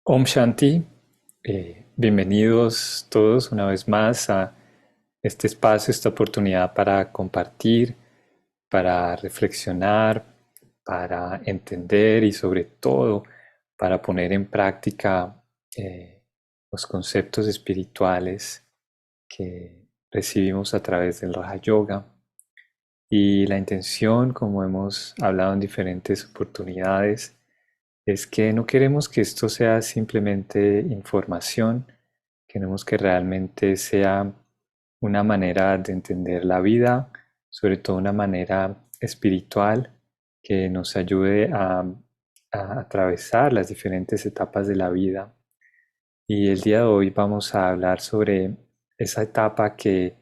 Om Shanti, bienvenidos todos una vez más a este espacio, esta oportunidad para compartir, para reflexionar, para entender y sobre todo para poner en práctica los conceptos espirituales que recibimos a través del Raja Yoga. Y la intención, como hemos hablado en diferentes oportunidades, es que no queremos que esto sea simplemente información, queremos que realmente sea una manera de entender la vida, sobre todo una manera espiritual que nos ayude a atravesar las diferentes etapas de la vida. Y el día de hoy vamos a hablar sobre esa etapa que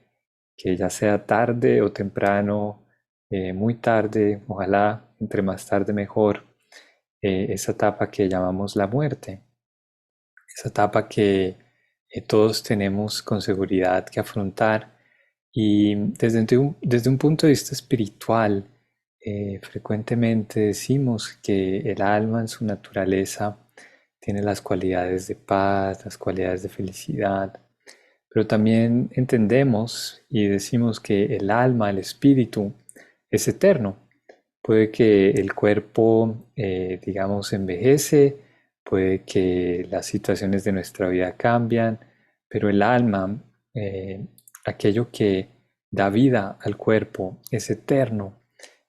ya sea tarde o temprano, muy tarde, ojalá entre más tarde mejor, esa etapa que llamamos la muerte, esa etapa que todos tenemos con seguridad que afrontar. Y desde un punto de vista espiritual, frecuentemente decimos que el alma en su naturaleza tiene las cualidades de paz, las cualidades de felicidad, pero también entendemos y decimos que el alma, el espíritu, es eterno. Puede que el cuerpo, digamos, envejece, puede que las situaciones de nuestra vida cambian, pero el alma, eh, aquello que da vida al cuerpo, es eterno.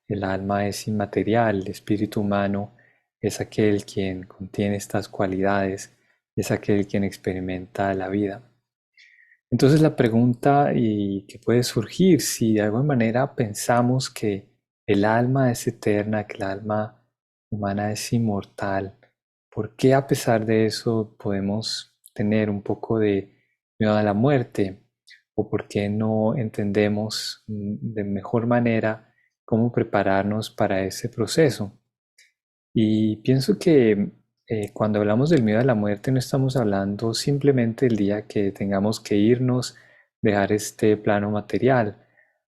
El alma es inmaterial, el espíritu humano es aquel quien contiene estas cualidades, es aquel quien experimenta la vida. Entonces la pregunta y que puede surgir, si de alguna manera pensamos que el alma es eterna, que el alma humana es inmortal, ¿por qué a pesar de eso podemos tener un poco de miedo a la muerte? ¿O por qué no entendemos de mejor manera cómo prepararnos para ese proceso? Y pienso que cuando hablamos del miedo a la muerte no estamos hablando simplemente el día que tengamos que irnos, dejar este plano material.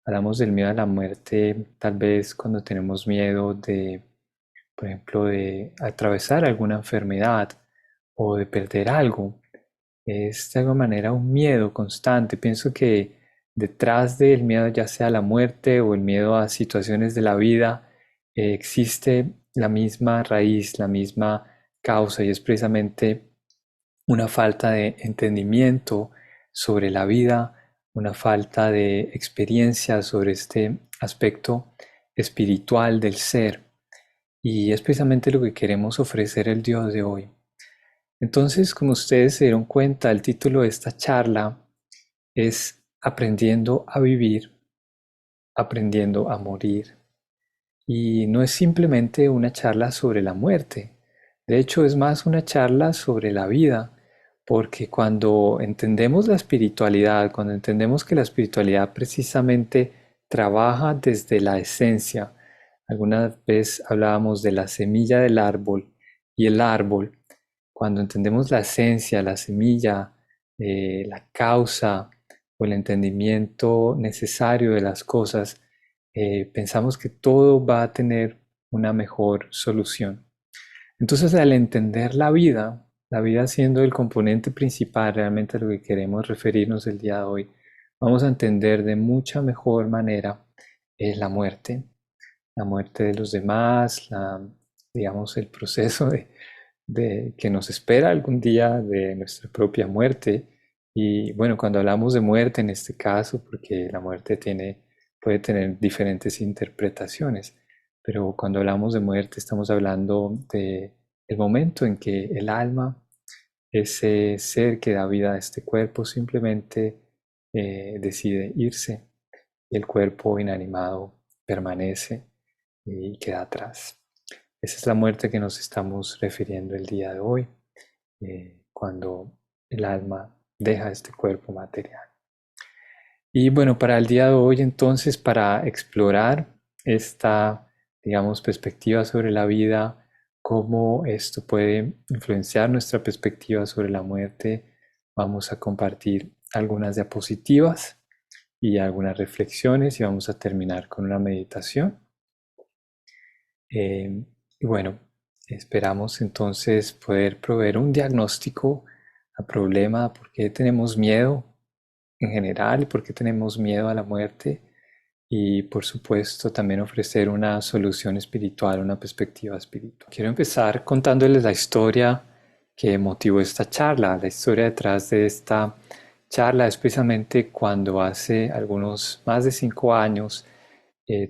Hablamos del miedo a la muerte tal vez cuando tenemos miedo de, por ejemplo, de atravesar alguna enfermedad o de perder algo. Es de alguna manera un miedo constante. Pienso que detrás del miedo, ya sea a la muerte o el miedo a situaciones de la vida, existe la misma raíz, la misma causa, y es precisamente una falta de entendimiento sobre la vida, una falta de experiencia sobre este aspecto espiritual del ser. Y es precisamente lo que queremos ofrecer el día de hoy. Entonces, como ustedes se dieron cuenta, el título de esta charla es Aprendiendo a vivir, aprendiendo a morir. Y no es simplemente una charla sobre la muerte. De hecho, es más una charla sobre la vida, porque cuando entendemos la espiritualidad, cuando entendemos que la espiritualidad precisamente trabaja desde la esencia, alguna vez hablábamos de la semilla del árbol y el árbol, cuando entendemos la esencia, la semilla, la causa o el entendimiento necesario de las cosas, pensamos que todo va a tener una mejor solución. Entonces, al entender la vida siendo el componente principal realmente a lo que queremos referirnos el día de hoy, vamos a entender de mucha mejor manera la muerte de los demás, digamos, el proceso de que nos espera algún día de nuestra propia muerte. Y bueno, cuando hablamos de muerte en este caso, porque la muerte puede tener diferentes interpretaciones, pero cuando hablamos de muerte estamos hablando de el momento en que el alma, ese ser que da vida a este cuerpo, simplemente decide irse y el cuerpo inanimado permanece y queda atrás. Esa es la muerte que nos estamos refiriendo el día de hoy, cuando el alma deja este cuerpo material. Y bueno, para el día de hoy entonces, para explorar esta, digamos, perspectiva sobre la vida, cómo esto puede influenciar nuestra perspectiva sobre la muerte, vamos a compartir algunas diapositivas y algunas reflexiones y vamos a terminar con una meditación. Y bueno, Esperamos entonces poder proveer un diagnóstico al problema, por qué tenemos miedo en general, por qué tenemos miedo a la muerte y por supuesto también ofrecer una solución espiritual, una perspectiva espiritual. Quiero empezar contándoles la historia que motivó esta charla. La historia detrás de esta charla es precisamente cuando hace algunos más de 5 años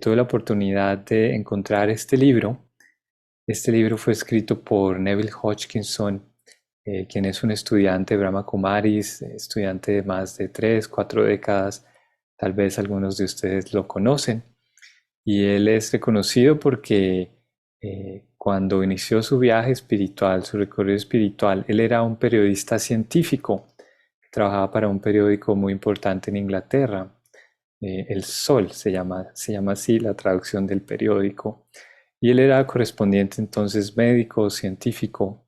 tuve la oportunidad de encontrar este libro. Este libro fue escrito por Neville Hodgkinson, quien es un estudiante de Brahma Kumaris, estudiante de más de 3, 4 décadas. Tal vez algunos de ustedes lo conocen. Y él es reconocido porque cuando inició su viaje espiritual, su recorrido espiritual, él era un periodista científico. Trabajaba para un periódico muy importante en Inglaterra. El Sol se llama así la traducción del periódico. Y él era correspondiente entonces médico, científico.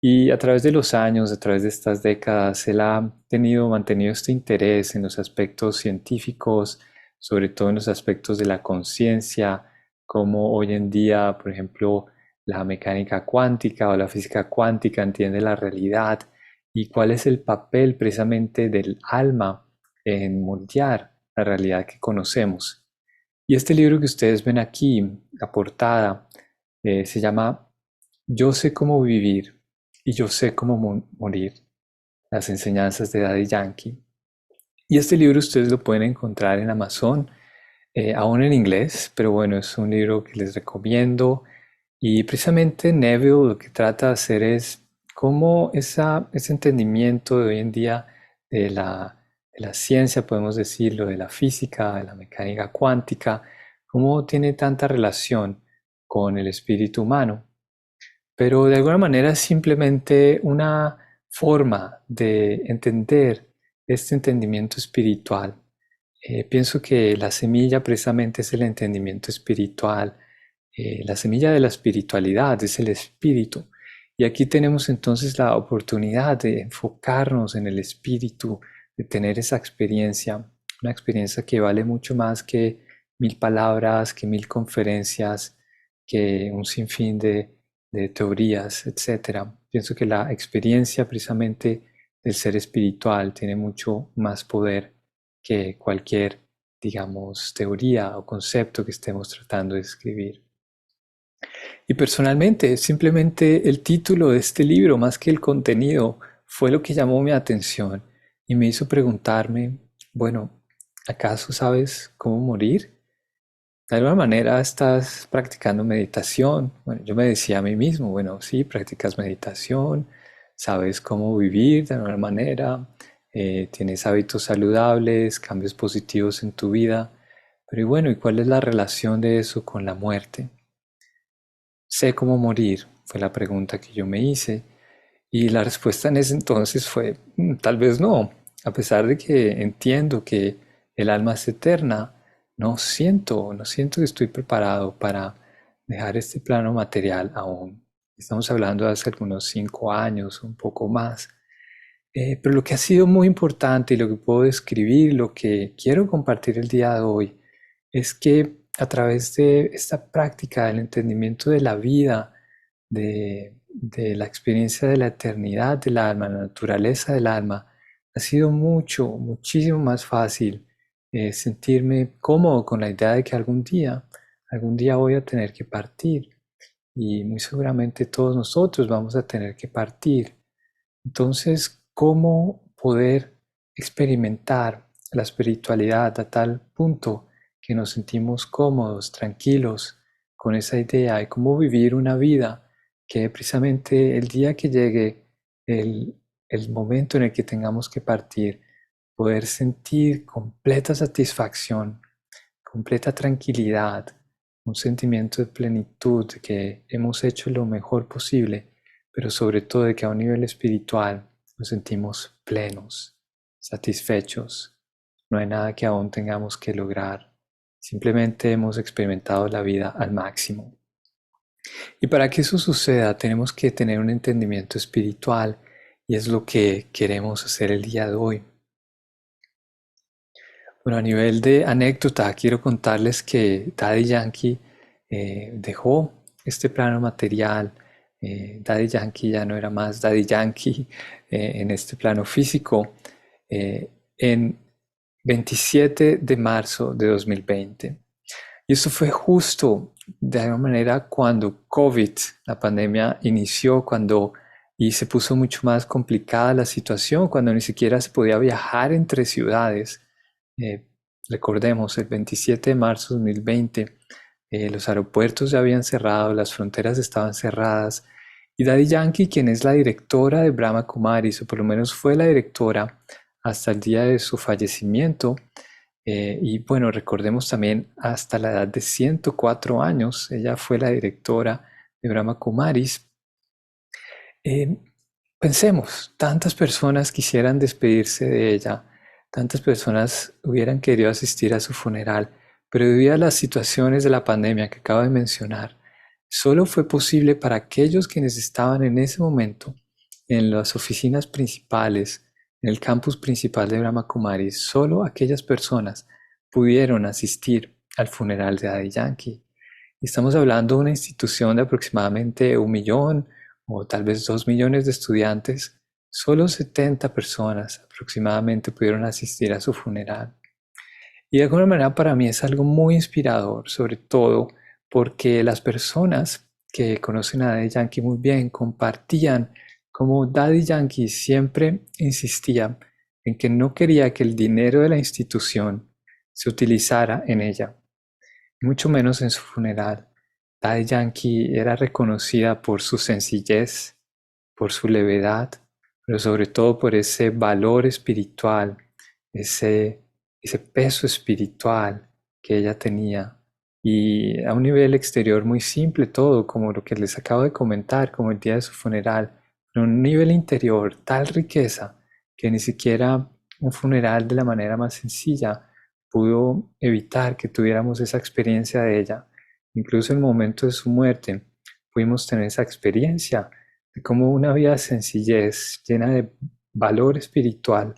Y a través de los años, a través de estas décadas, él ha mantenido este interés en los aspectos científicos, sobre todo en los aspectos de la conciencia, como hoy en día, por ejemplo, la mecánica cuántica o la física cuántica entiende la realidad y cuál es el papel precisamente del alma en moldear la realidad que conocemos. Y este libro que ustedes ven aquí, la portada, se llama Yo sé cómo vivir y yo sé cómo morir, las enseñanzas de Daddy Yankee. Y este libro ustedes lo pueden encontrar en Amazon, aún en inglés, pero bueno, es un libro que les recomiendo. Y precisamente Neville lo que trata de hacer es cómo ese entendimiento de hoy en día de la ciencia, podemos decirlo, de la física, de la mecánica cuántica, cómo tiene tanta relación con el espíritu humano. Pero de alguna manera es simplemente una forma de entender este entendimiento espiritual. Pienso que la semilla precisamente es el entendimiento espiritual. La semilla de la espiritualidad es el espíritu. Y aquí tenemos entonces la oportunidad de enfocarnos en el espíritu, de tener esa experiencia, una experiencia que vale mucho más que 1000 palabras, que 1000 conferencias, que un sinfín de teorías, etcétera. Pienso que la experiencia precisamente del ser espiritual tiene mucho más poder que cualquier, digamos, teoría o concepto que estemos tratando de escribir. Y personalmente, simplemente el título de este libro, más que el contenido, fue lo que llamó mi atención y me hizo preguntarme, bueno, ¿acaso sabes cómo morir? De alguna manera estás practicando meditación. Bueno, yo me decía a mí mismo, bueno, sí, practicas meditación, sabes cómo vivir de alguna manera, tienes hábitos saludables, cambios positivos en tu vida, pero y bueno, ¿y cuál es la relación de eso con la muerte? ¿Sé cómo morir? Fue la pregunta que yo me hice y la respuesta en ese entonces fue, tal vez no, a pesar de que entiendo que el alma es eterna, no siento que estoy preparado para dejar este plano material aún. Estamos hablando de hace algunos 5 años, un poco más. Pero lo que ha sido muy importante y lo que puedo describir, lo que quiero compartir el día de hoy, es que a través de esta práctica del entendimiento de la vida, de la experiencia de la eternidad del alma, la naturaleza del alma, ha sido muchísimo más fácil sentirme cómodo con la idea de que algún día voy a tener que partir y muy seguramente todos nosotros vamos a tener que partir. Entonces, ¿cómo poder experimentar la espiritualidad a tal punto que nos sentimos cómodos, tranquilos con esa idea y cómo vivir una vida que precisamente el día que llegue el, el momento en el que tengamos que partir, poder sentir completa satisfacción, completa tranquilidad, un sentimiento de plenitud, de que hemos hecho lo mejor posible, pero sobre todo de que a un nivel espiritual nos sentimos plenos, satisfechos. No hay nada que aún tengamos que lograr. Simplemente hemos experimentado la vida al máximo. Y para que eso suceda, tenemos que tener un entendimiento espiritual y es lo que queremos hacer el día de hoy. Bueno, a nivel de anécdota, quiero contarles que Daddy Yankee dejó este plano material Daddy Yankee ya no era más Daddy Yankee en este plano físico, en 27 de marzo de 2020. Y esto fue justo de alguna manera cuando COVID, la pandemia, inició, y se puso mucho más complicada la situación, cuando ni siquiera se podía viajar entre ciudades. Eh, Recordemos, el 27 de marzo de 2020, los aeropuertos ya habían cerrado, las fronteras estaban cerradas, y Daddy Yankee, quien es la directora de Brahma Kumaris, o por lo menos fue la directora hasta el día de su fallecimiento, y bueno, recordemos también hasta la edad de 104 años, ella fue la directora de Brahma Kumaris. Eh, Pensemos, tantas personas quisieran despedirse de ella, tantas personas hubieran querido asistir a su funeral, pero debido a las situaciones de la pandemia que acabo de mencionar, solo fue posible para aquellos quienes estaban en ese momento en las oficinas principales, en el campus principal de Brahma Kumaris, solo aquellas personas pudieron asistir al funeral de Daddy Yankee. Y estamos hablando de una institución de aproximadamente 1 millón o tal vez 2 millones de estudiantes. Solo 70 personas aproximadamente pudieron asistir a su funeral. Y de alguna manera para mí es algo muy inspirador, sobre todo porque las personas que conocen a Daddy Yankee muy bien compartían como Daddy Yankee siempre insistía en que no quería que el dinero de la institución se utilizara en ella, mucho menos en su funeral. Daddy Yankee era reconocida por su sencillez, por su levedad, pero sobre todo por ese valor espiritual, ese, ese peso espiritual que ella tenía. Y a un nivel exterior muy simple todo, como lo que les acabo de comentar, como el día de su funeral, pero a un nivel interior, tal riqueza que ni siquiera un funeral de la manera más sencilla pudo evitar que tuviéramos esa experiencia de ella. Incluso en el momento de su muerte pudimos tener esa experiencia de cómo una vida de sencillez llena de valor espiritual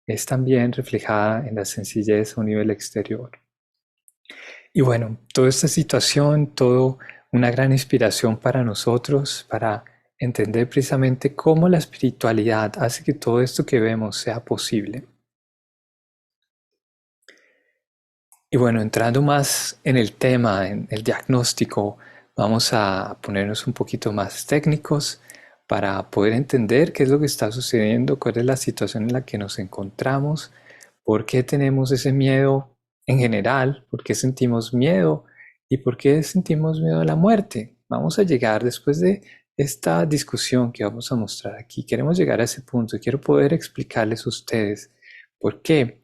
es también reflejada en la sencillez a un nivel exterior. Y bueno, toda esta situación, todo una gran inspiración para nosotros, para entender precisamente cómo la espiritualidad hace que todo esto que vemos sea posible. Y bueno, entrando más en el tema, en el diagnóstico, vamos a ponernos un poquito más técnicos para poder entender qué es lo que está sucediendo, cuál es la situación en la que nos encontramos, por qué tenemos ese miedo en general, por qué sentimos miedo y por qué sentimos miedo a la muerte. Vamos a llegar después de esta discusión que vamos a mostrar aquí. Queremos llegar a ese punto y quiero poder explicarles a ustedes por qué.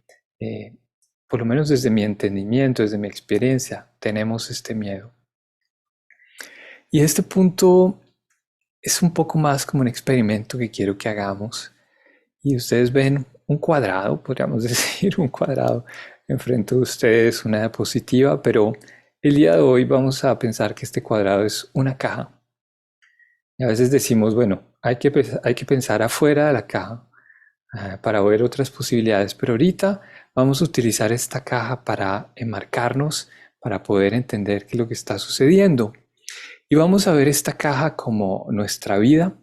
Por lo menos desde mi entendimiento, desde mi experiencia, tenemos este miedo. Y este punto es un poco más como un experimento que quiero que hagamos. Y ustedes ven un cuadrado, podríamos decir, un cuadrado enfrente de ustedes, una diapositiva, pero el día de hoy vamos a pensar que este cuadrado es una caja. Y a veces decimos, bueno, hay que pensar afuera de la caja para ver otras posibilidades, pero ahorita vamos a utilizar esta caja para enmarcarnos, para poder entender qué es lo que está sucediendo. Y vamos a ver esta caja como nuestra vida,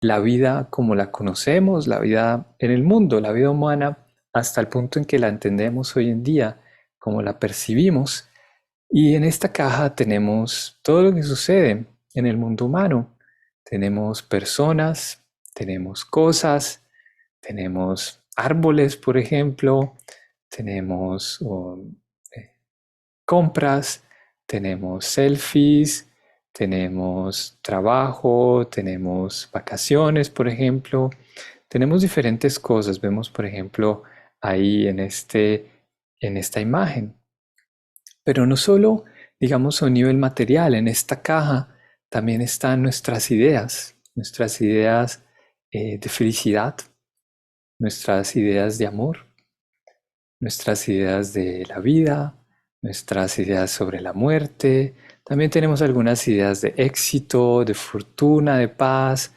la vida como la conocemos, la vida en el mundo, la vida humana, hasta el punto en que la entendemos hoy en día, como la percibimos. Y en esta caja tenemos todo lo que sucede en el mundo humano. Tenemos personas, tenemos cosas, tenemos árboles, por ejemplo, tenemos eh, compras, tenemos selfies, tenemos trabajo, tenemos vacaciones, por ejemplo. Tenemos diferentes cosas. Vemos, por ejemplo, ahí en esta imagen. Pero no solo, digamos, a un nivel material. En esta caja también están nuestras ideas de felicidad, nuestras ideas de amor, nuestras ideas de la vida, nuestras ideas sobre la muerte. También tenemos algunas ideas de éxito, de fortuna, de paz,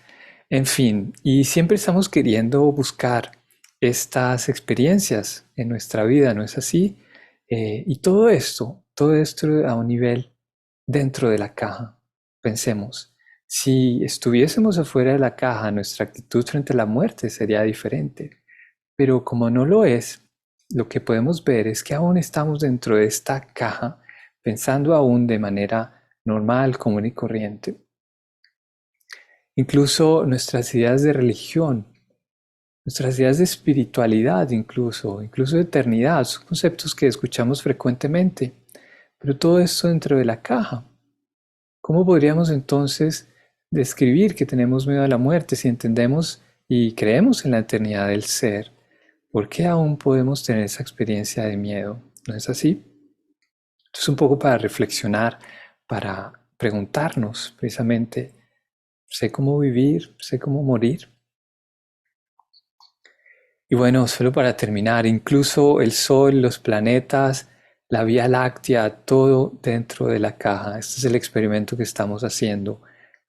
en fin. Y siempre estamos queriendo buscar estas experiencias en nuestra vida, ¿no es así? Y todo esto a un nivel dentro de la caja. Pensemos, Si estuviésemos afuera de la caja, nuestra actitud frente a la muerte sería diferente. Pero como no lo es, lo que podemos ver es que aún estamos dentro de esta caja, pensando aún de manera normal, común y corriente. Incluso nuestras ideas de religión, nuestras ideas de espiritualidad, incluso de eternidad, son conceptos que escuchamos frecuentemente, pero todo esto dentro de la caja. ¿Cómo podríamos entonces describir que tenemos miedo a la muerte si entendemos y creemos en la eternidad del ser? ¿Por qué aún podemos tener esa experiencia de miedo? ¿No es así? Esto es un poco para reflexionar, para preguntarnos precisamente, ¿sé cómo vivir? ¿Sé cómo morir? Y bueno, solo para terminar, incluso el Sol, los planetas, la Vía Láctea, todo dentro de la caja. Este es el experimento que estamos haciendo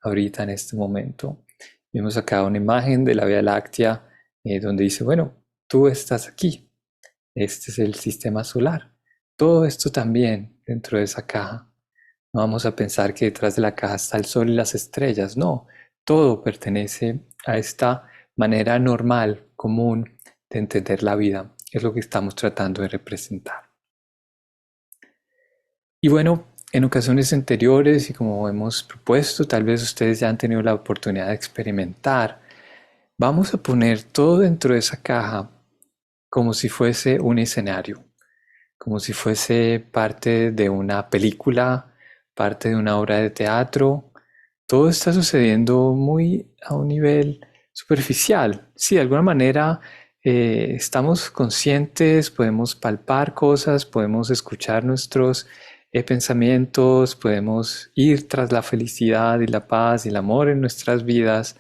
ahorita en este momento. Vimos acá una imagen de la Vía Láctea donde dice, bueno, tú estás aquí. Este es el sistema solar. Todo esto también dentro de esa caja. No vamos a pensar que detrás de la caja está el Sol y las estrellas. No, todo pertenece a esta manera normal, común de entender la vida. Es lo que estamos tratando de representar. Y bueno, en ocasiones anteriores y como hemos propuesto, tal vez ustedes ya han tenido la oportunidad de experimentar, vamos a poner todo dentro de esa caja como si fuese un escenario, como si fuese parte de una película, parte de una obra de teatro. Todo está sucediendo muy a un nivel superficial. Sí, de alguna manera estamos conscientes, podemos palpar cosas, podemos escuchar nuestros pensamientos, podemos ir tras la felicidad y la paz y el amor en nuestras vidas,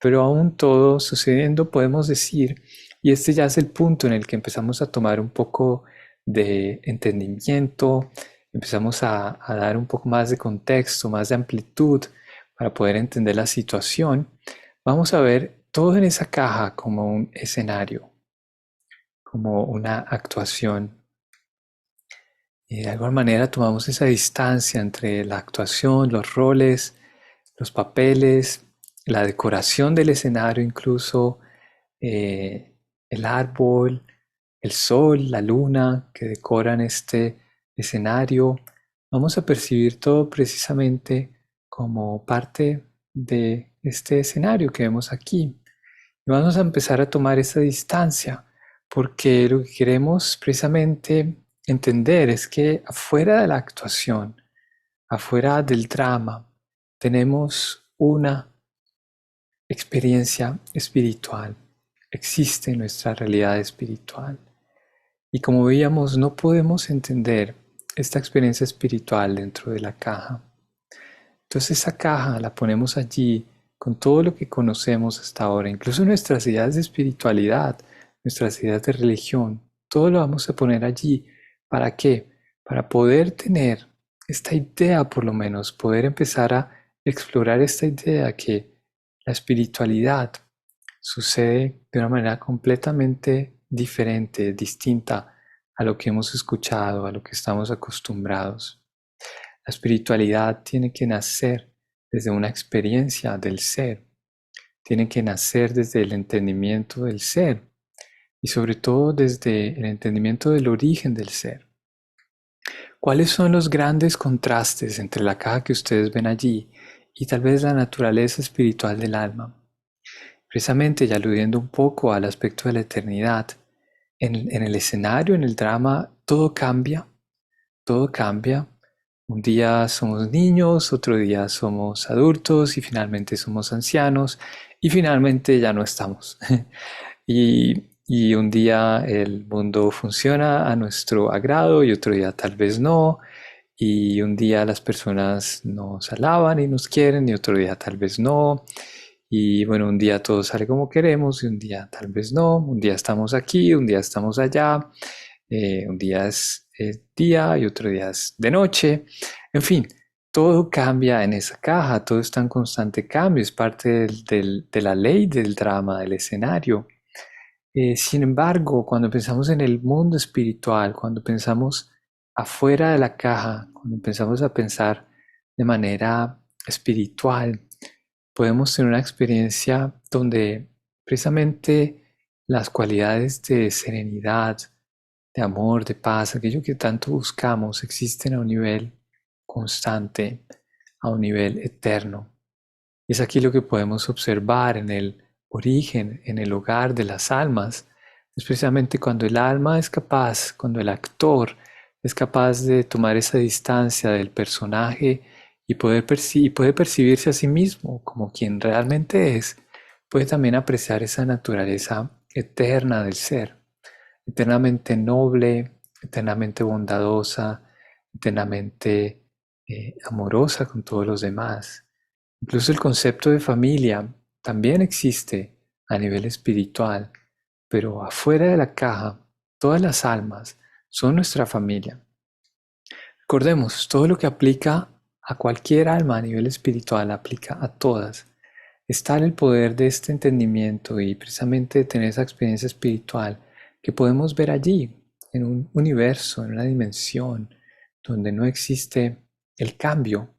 pero aún todo sucediendo podemos decir, y este ya es el punto en el que empezamos a tomar un poco de entendimiento, empezamos a dar un poco más de contexto, más de amplitud para poder entender la situación, vamos a ver todo en esa caja como un escenario, como una actuación. Y de alguna manera tomamos esa distancia entre la actuación, los roles, los papeles, la decoración del escenario incluso, eh, el árbol, el sol, la luna que decoran este escenario. Vamos a percibir todo precisamente como parte de este escenario que vemos aquí. Y vamos a empezar a tomar esa distancia, porque lo que queremos precisamente entender es que afuera de la actuación, afuera del drama, tenemos una experiencia espiritual. Existe nuestra realidad espiritual. Y como veíamos, no podemos entender esta experiencia espiritual dentro de la caja. Entonces esa caja la ponemos allí con todo lo que conocemos hasta ahora, incluso nuestras ideas de espiritualidad, nuestras ideas de religión, todo lo vamos a poner allí. ¿Para qué? Para poder tener esta idea, por lo menos, poder empezar a explorar esta idea que la espiritualidad sucede de una manera completamente diferente, distinta a lo que hemos escuchado, a lo que estamos acostumbrados. La espiritualidad tiene que nacer desde una experiencia del ser, tiene que nacer desde el entendimiento del ser y sobre todo desde el entendimiento del origen del ser. ¿Cuáles son los grandes contrastes entre la caja que ustedes ven allí y tal vez la naturaleza espiritual del alma? Precisamente, y aludiendo un poco al aspecto de la eternidad, en el escenario, en el drama, todo cambia, todo cambia. Un día somos niños, otro día somos adultos y finalmente somos ancianos y finalmente ya no estamos. Y un día el mundo funciona a nuestro agrado y otro día tal vez no. Y un día las personas nos alaban y nos quieren y otro día tal vez no. Y bueno, un día todo sale como queremos y un día tal vez no. Un día estamos aquí, un día estamos allá. Un día es día y otro día es de noche. En fin, todo cambia en esa caja, todo está en constante cambio, es parte de la ley del drama, del escenario. Sin embargo, cuando pensamos en el mundo espiritual, cuando pensamos afuera de la caja, cuando empezamos a pensar de manera espiritual, podemos tener una experiencia donde precisamente las cualidades de serenidad, de amor, de paz, aquello que tanto buscamos, existen a un nivel constante, a un nivel eterno. Y es aquí lo que podemos observar en el origen, en el hogar de las almas. Es precisamente cuando el alma es capaz, cuando el actor es capaz de tomar esa distancia del personaje y puede percibirse a sí mismo como quien realmente es, puede también apreciar esa naturaleza eterna del ser, eternamente noble, eternamente bondadosa, eternamente amorosa con todos los demás. Incluso el concepto de familia también existe a nivel espiritual, pero afuera de la caja, todas las almas son nuestra familia. Recordemos, todo lo que aplica a cualquier alma a nivel espiritual aplica a todas. Está en el poder de este entendimiento y precisamente de tener esa experiencia espiritual que podemos ver allí, en un universo, en una dimensión donde no existe el cambio.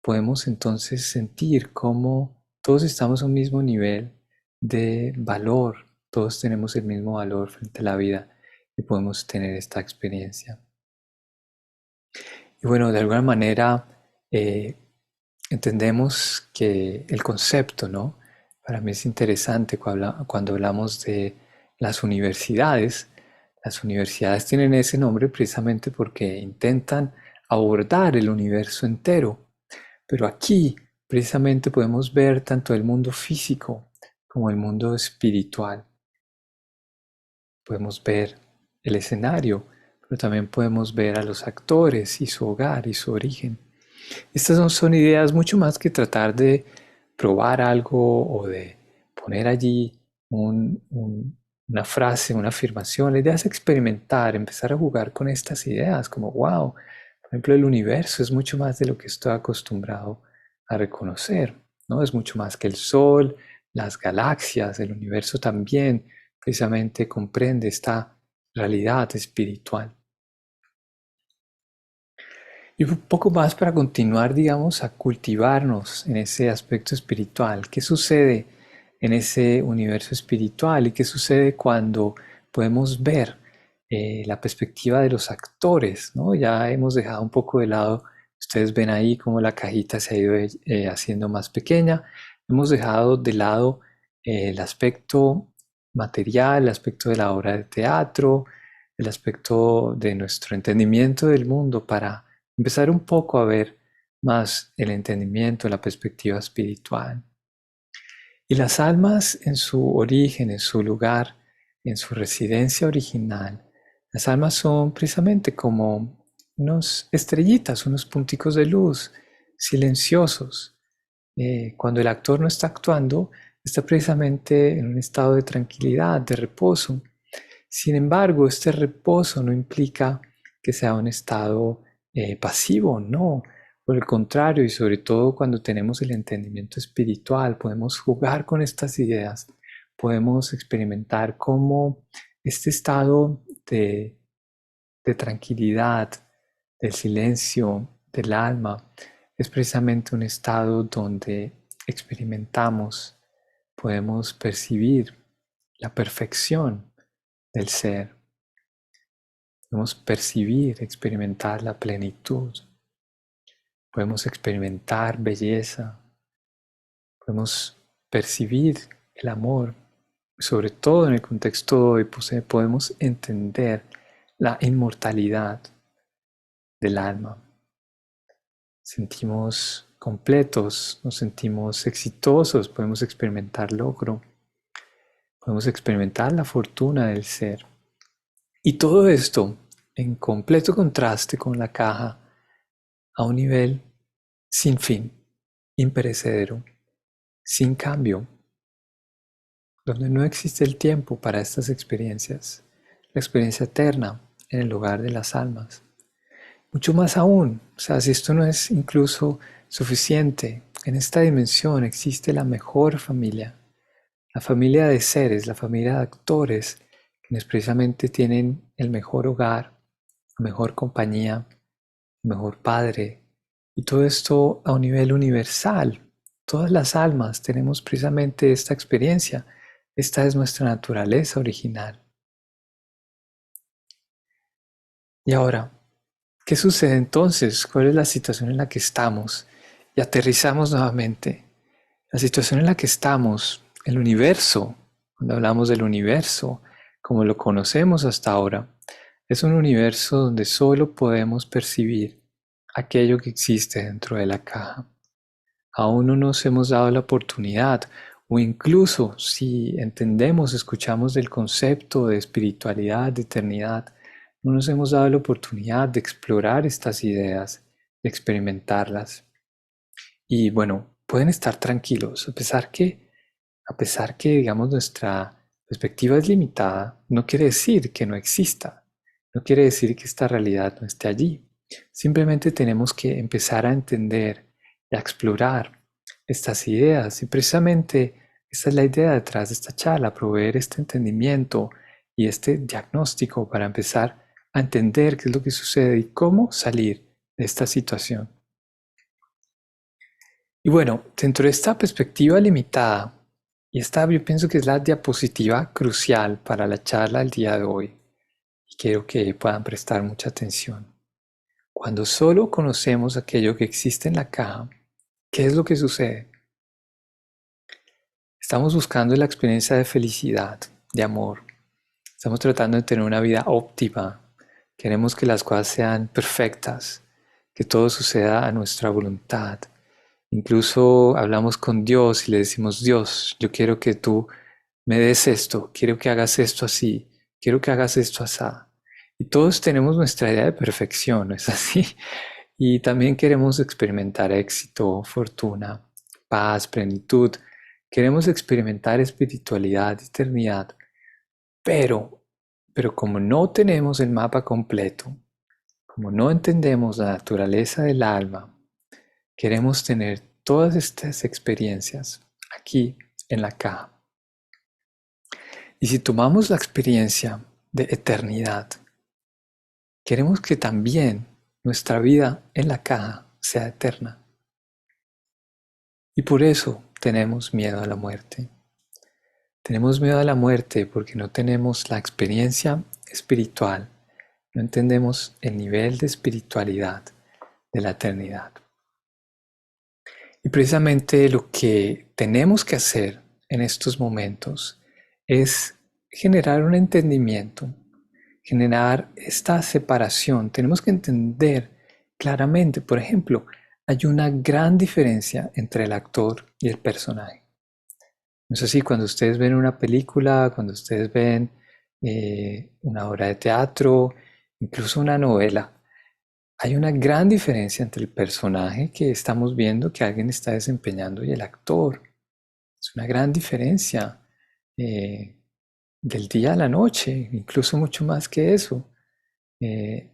Podemos entonces sentir cómo todos estamos a un mismo nivel de valor, todos tenemos el mismo valor frente a la vida y podemos tener esta experiencia. Y bueno, de alguna manera eh, entendemos que el concepto, ¿no? Para mí es interesante cuando hablamos de las universidades. Las universidades tienen ese nombre precisamente porque intentan abordar el universo entero. Pero aquí precisamente podemos ver tanto el mundo físico como el mundo espiritual. Podemos ver el escenario, pero también podemos ver a los actores y su hogar y su origen. Estas son ideas mucho más que tratar de probar algo o de poner allí una frase, una afirmación. La idea es experimentar, empezar a jugar con estas ideas, como, wow, por ejemplo, el universo es mucho más de lo que estoy acostumbrado a reconocer, ¿no? Es mucho más que el Sol, las galaxias, el universo también precisamente comprende esta realidad espiritual. Y un poco más para continuar, digamos, a cultivarnos en ese aspecto espiritual. ¿Qué sucede en ese universo espiritual y qué sucede cuando podemos ver la perspectiva de los actores, ¿no? Ya hemos dejado un poco de lado, ustedes ven ahí cómo la cajita se ha ido haciendo más pequeña. Hemos dejado de lado el aspecto material, el aspecto de la obra de teatro, el aspecto de nuestro entendimiento del mundo para empezar un poco a ver más el entendimiento, la perspectiva espiritual. Y las almas en su origen, en su lugar, en su residencia original, las almas son precisamente como unos estrellitas, unos punticos de luz silenciosos. Cuando el actor no está actuando, está precisamente en un estado de tranquilidad, de reposo. Sin embargo, este reposo no implica que sea un estado pasivo, no. Por el contrario, y sobre todo cuando tenemos el entendimiento espiritual, podemos jugar con estas ideas, podemos experimentar cómo este estado de tranquilidad, del silencio, del alma, es precisamente un estado donde experimentamos, podemos percibir la perfección del ser. Podemos percibir, experimentar la plenitud. Podemos experimentar belleza. Podemos percibir el amor. Sobre todo en el contexto de hoy, podemos entender la inmortalidad del alma. Sentimos completos, nos sentimos exitosos, podemos experimentar logro, podemos experimentar la fortuna del ser. Y todo esto en completo contraste con la caja a un nivel sin fin, imperecedero, sin cambio, donde no existe el tiempo para estas experiencias, la experiencia eterna en el hogar de las almas. Mucho más aún, o sea, si esto no es incluso suficiente, en esta dimensión existe la mejor familia, la familia de seres, la familia de actores, quienes precisamente tienen el mejor hogar, la mejor compañía, el mejor padre, y todo esto a un nivel universal, Todas las almas tenemos precisamente esta experiencia. Esta es nuestra naturaleza original. Y ahora, ¿qué sucede entonces? ¿Cuál es la situación en la que estamos? Y aterrizamos nuevamente. La situación en la que estamos, el universo, cuando hablamos del universo, como lo conocemos hasta ahora, es un universo donde solo podemos percibir aquello que existe dentro de la caja. Aún no nos hemos dado la oportunidad, o incluso si entendemos, escuchamos del concepto de espiritualidad, de eternidad, no nos hemos dado la oportunidad de explorar estas ideas, de experimentarlas. Y bueno, pueden estar tranquilos, a pesar que, digamos, nuestra perspectiva es limitada, no quiere decir que no exista, no quiere decir que esta realidad no esté allí. Simplemente tenemos que empezar a entender y a explorar estas ideas. Y precisamente esta es la idea detrás de esta charla, proveer este entendimiento y este diagnóstico para empezar a entender qué es lo que sucede y cómo salir de esta situación. Y bueno, dentro de esta perspectiva limitada, y esta yo pienso que es la diapositiva crucial para la charla del día de hoy, y quiero que puedan prestar mucha atención. Cuando solo conocemos aquello que existe en la caja, ¿qué es lo que sucede? Estamos buscando la experiencia de felicidad, de amor. Estamos tratando de tener una vida óptima. Queremos que las cosas sean perfectas, que todo suceda a nuestra voluntad. Incluso hablamos con Dios y le decimos, Dios, yo quiero que tú me des esto, quiero que hagas esto así, quiero que hagas esto así. Y todos tenemos nuestra idea de perfección, ¿no es así? Y también queremos experimentar éxito, fortuna, paz, plenitud. Queremos experimentar espiritualidad, eternidad. Pero, pero como no tenemos el mapa completo, como no entendemos la naturaleza del alma, queremos tener todas estas experiencias aquí en la caja. Y si tomamos la experiencia de eternidad, queremos que también nuestra vida en la caja sea eterna. Y por eso tenemos miedo a la muerte. Tenemos miedo a la muerte porque no tenemos la experiencia espiritual, no entendemos el nivel de espiritualidad de la eternidad. Y precisamente lo que tenemos que hacer en estos momentos es generar un entendimiento, generar esta separación. Tenemos que entender claramente, por ejemplo, hay una gran diferencia entre el actor y el personaje. No es así, cuando ustedes ven una película, cuando ustedes ven una obra de teatro, incluso una novela, hay una gran diferencia entre el personaje que estamos viendo que alguien está desempeñando y el actor. Es una gran diferencia eh, del día a la noche, incluso mucho más que eso. Eh,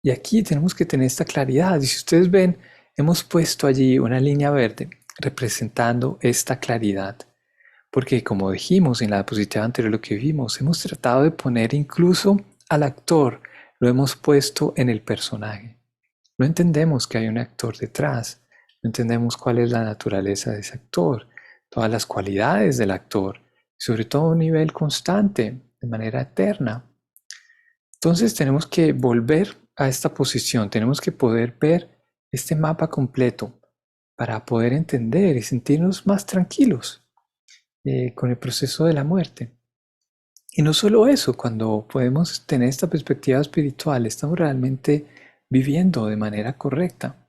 y aquí tenemos que tener esta claridad. Y si ustedes ven, hemos puesto allí una línea verde representando esta claridad. Porque como dijimos en la diapositiva anterior, lo que vimos, hemos tratado de poner incluso al actor, lo hemos puesto en el personaje. No entendemos que hay un actor detrás, no entendemos cuál es la naturaleza de ese actor, todas las cualidades del actor, sobre todo a un nivel constante, de manera eterna. Entonces tenemos que volver a esta posición, tenemos que poder ver este mapa completo para poder entender y sentirnos más tranquilos con el proceso de la muerte. Y no solo eso, cuando podemos tener esta perspectiva espiritual, estamos realmente viviendo de manera correcta.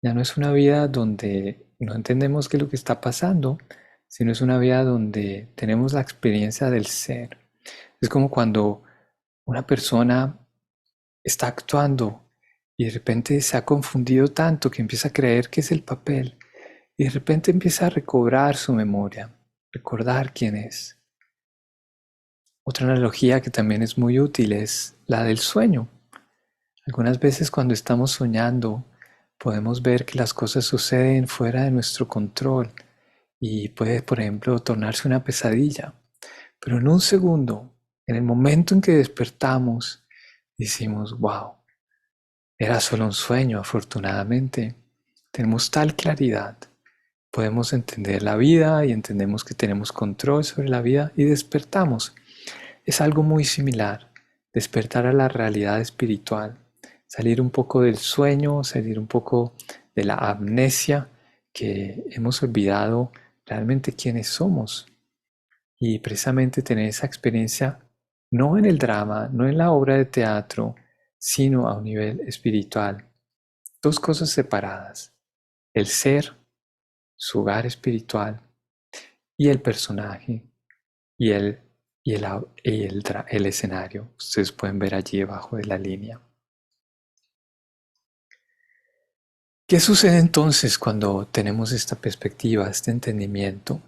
Ya no es una vida donde no entendemos qué es lo que está pasando, sino es una vida donde tenemos la experiencia del ser. Es como cuando una persona está actuando y de repente se ha confundido tanto que empieza a creer que es el papel y de repente empieza a recobrar su memoria, recordar quién es. Otra analogía que también es muy útil es la del sueño. Algunas veces cuando estamos soñando podemos ver que las cosas suceden fuera de nuestro control y puede, por ejemplo, tornarse una pesadilla. Pero en un segundo, en el momento en que despertamos, decimos, wow, era solo un sueño, afortunadamente. Tenemos tal claridad podemos entender la vida y entendemos que tenemos control sobre la vida y despertamos. Es algo muy similar, despertar a la realidad espiritual, salir un poco del sueño, salir un poco de la amnesia que hemos olvidado realmente quiénes somos y precisamente tener esa experiencia no en el drama, no en la obra de teatro, sino a un nivel espiritual. Dos cosas separadas, el ser, su hogar espiritual, y el personaje y el escenario. Ustedes pueden ver allí debajo de la línea. ¿Qué sucede entonces cuando tenemos esta perspectiva, este entendimiento?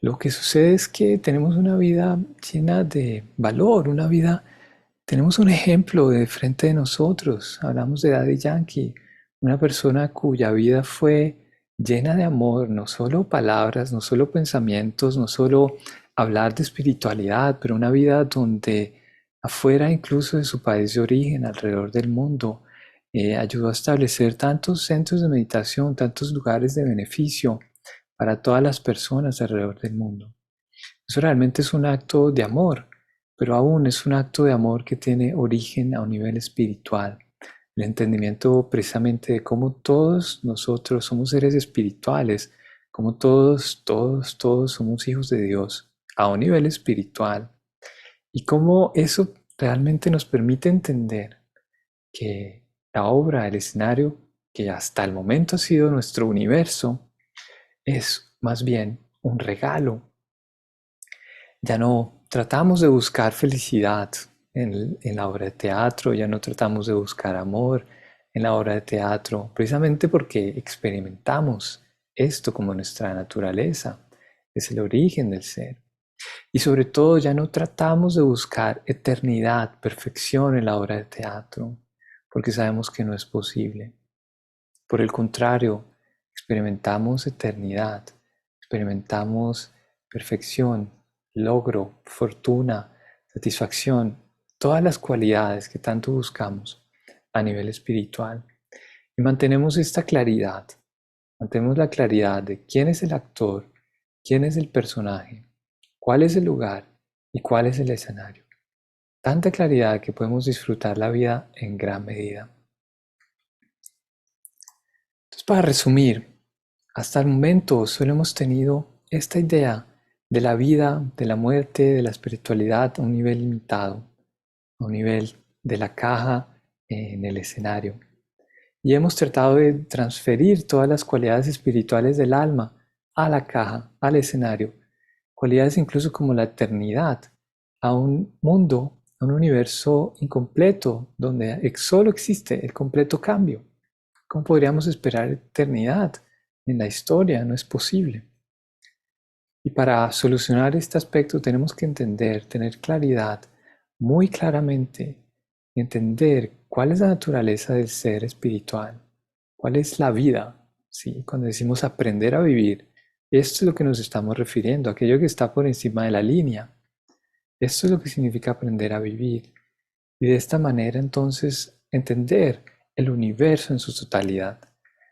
Lo que sucede es que tenemos una vida llena de valor, tenemos un ejemplo de frente de nosotros. Hablamos de Daddy Yankee, una persona cuya vida fue llena de amor, no solo palabras, no solo pensamientos, no solo hablar de espiritualidad, pero una vida donde afuera incluso de su país de origen, alrededor del mundo, ayudó a establecer tantos centros de meditación, tantos lugares de beneficio para todas las personas alrededor del mundo. Eso realmente es un acto de amor, pero aún es un acto de amor que tiene origen a un nivel espiritual. El entendimiento precisamente de cómo todos nosotros somos seres espirituales, como todos somos hijos de Dios a un nivel espiritual y cómo eso realmente nos permite entender que la obra, el escenario que hasta el momento ha sido nuestro universo, es más bien un regalo. Ya no tratamos de buscar felicidad en la obra de teatro, ya no tratamos de buscar amor en la obra de teatro, precisamente porque experimentamos esto como nuestra naturaleza, es el origen del ser. Y sobre todo ya no tratamos de buscar eternidad, perfección en la obra de teatro, porque sabemos que no es posible. Por el contrario, experimentamos eternidad, experimentamos perfección, logro, fortuna, satisfacción, todas las cualidades que tanto buscamos a nivel espiritual. Y mantenemos esta claridad, mantenemos la claridad de quién es el actor, quién es el personaje, cuál es el lugar y cuál es el escenario. Tanta claridad que podemos disfrutar la vida en gran medida. Entonces, para resumir, hasta el momento solo hemos tenido esta idea de la vida, de la muerte, de la espiritualidad a un nivel limitado, a un nivel de la caja en el escenario. Y hemos tratado de transferir todas las cualidades espirituales del alma a la caja, al escenario, cualidades incluso como la eternidad, a un mundo, a un universo incompleto, donde solo existe el completo cambio. ¿Cómo podríamos esperar eternidad en la historia? No es posible. Y para solucionar este aspecto tenemos que entender, tener claridad muy claramente, entender cuál es la naturaleza del ser espiritual, cuál es la vida. ¿Sí? Cuando decimos aprender a vivir, esto es lo que nos estamos refiriendo, aquello que está por encima de la línea. Esto es lo que significa aprender a vivir. Y de esta manera entonces entender el universo en su totalidad,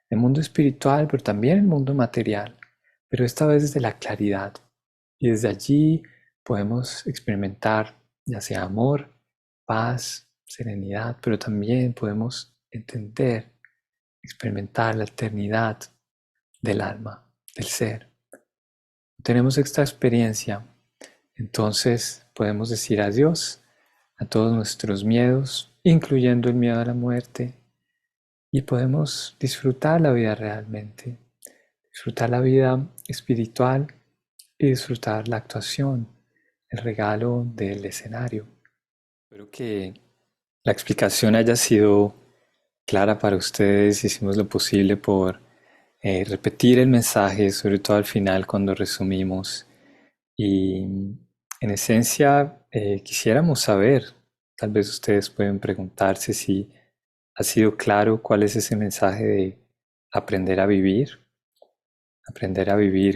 el mundo espiritual, pero también el mundo material, pero esta vez desde la claridad. Y desde allí podemos experimentar ya sea amor, paz, serenidad, pero también podemos entender, experimentar la eternidad del alma, del ser. Tenemos esta experiencia, entonces podemos decir adiós a todos nuestros miedos, incluyendo el miedo a la muerte, y podemos disfrutar la vida realmente, disfrutar la vida espiritual y disfrutar la actuación, el regalo del escenario. Espero que la explicación haya sido clara para ustedes. Hicimos lo posible por repetir el mensaje, sobre todo al final cuando resumimos. Y en esencia quisiéramos saber, tal vez ustedes pueden preguntarse si ha sido claro cuál es ese mensaje de aprender a vivir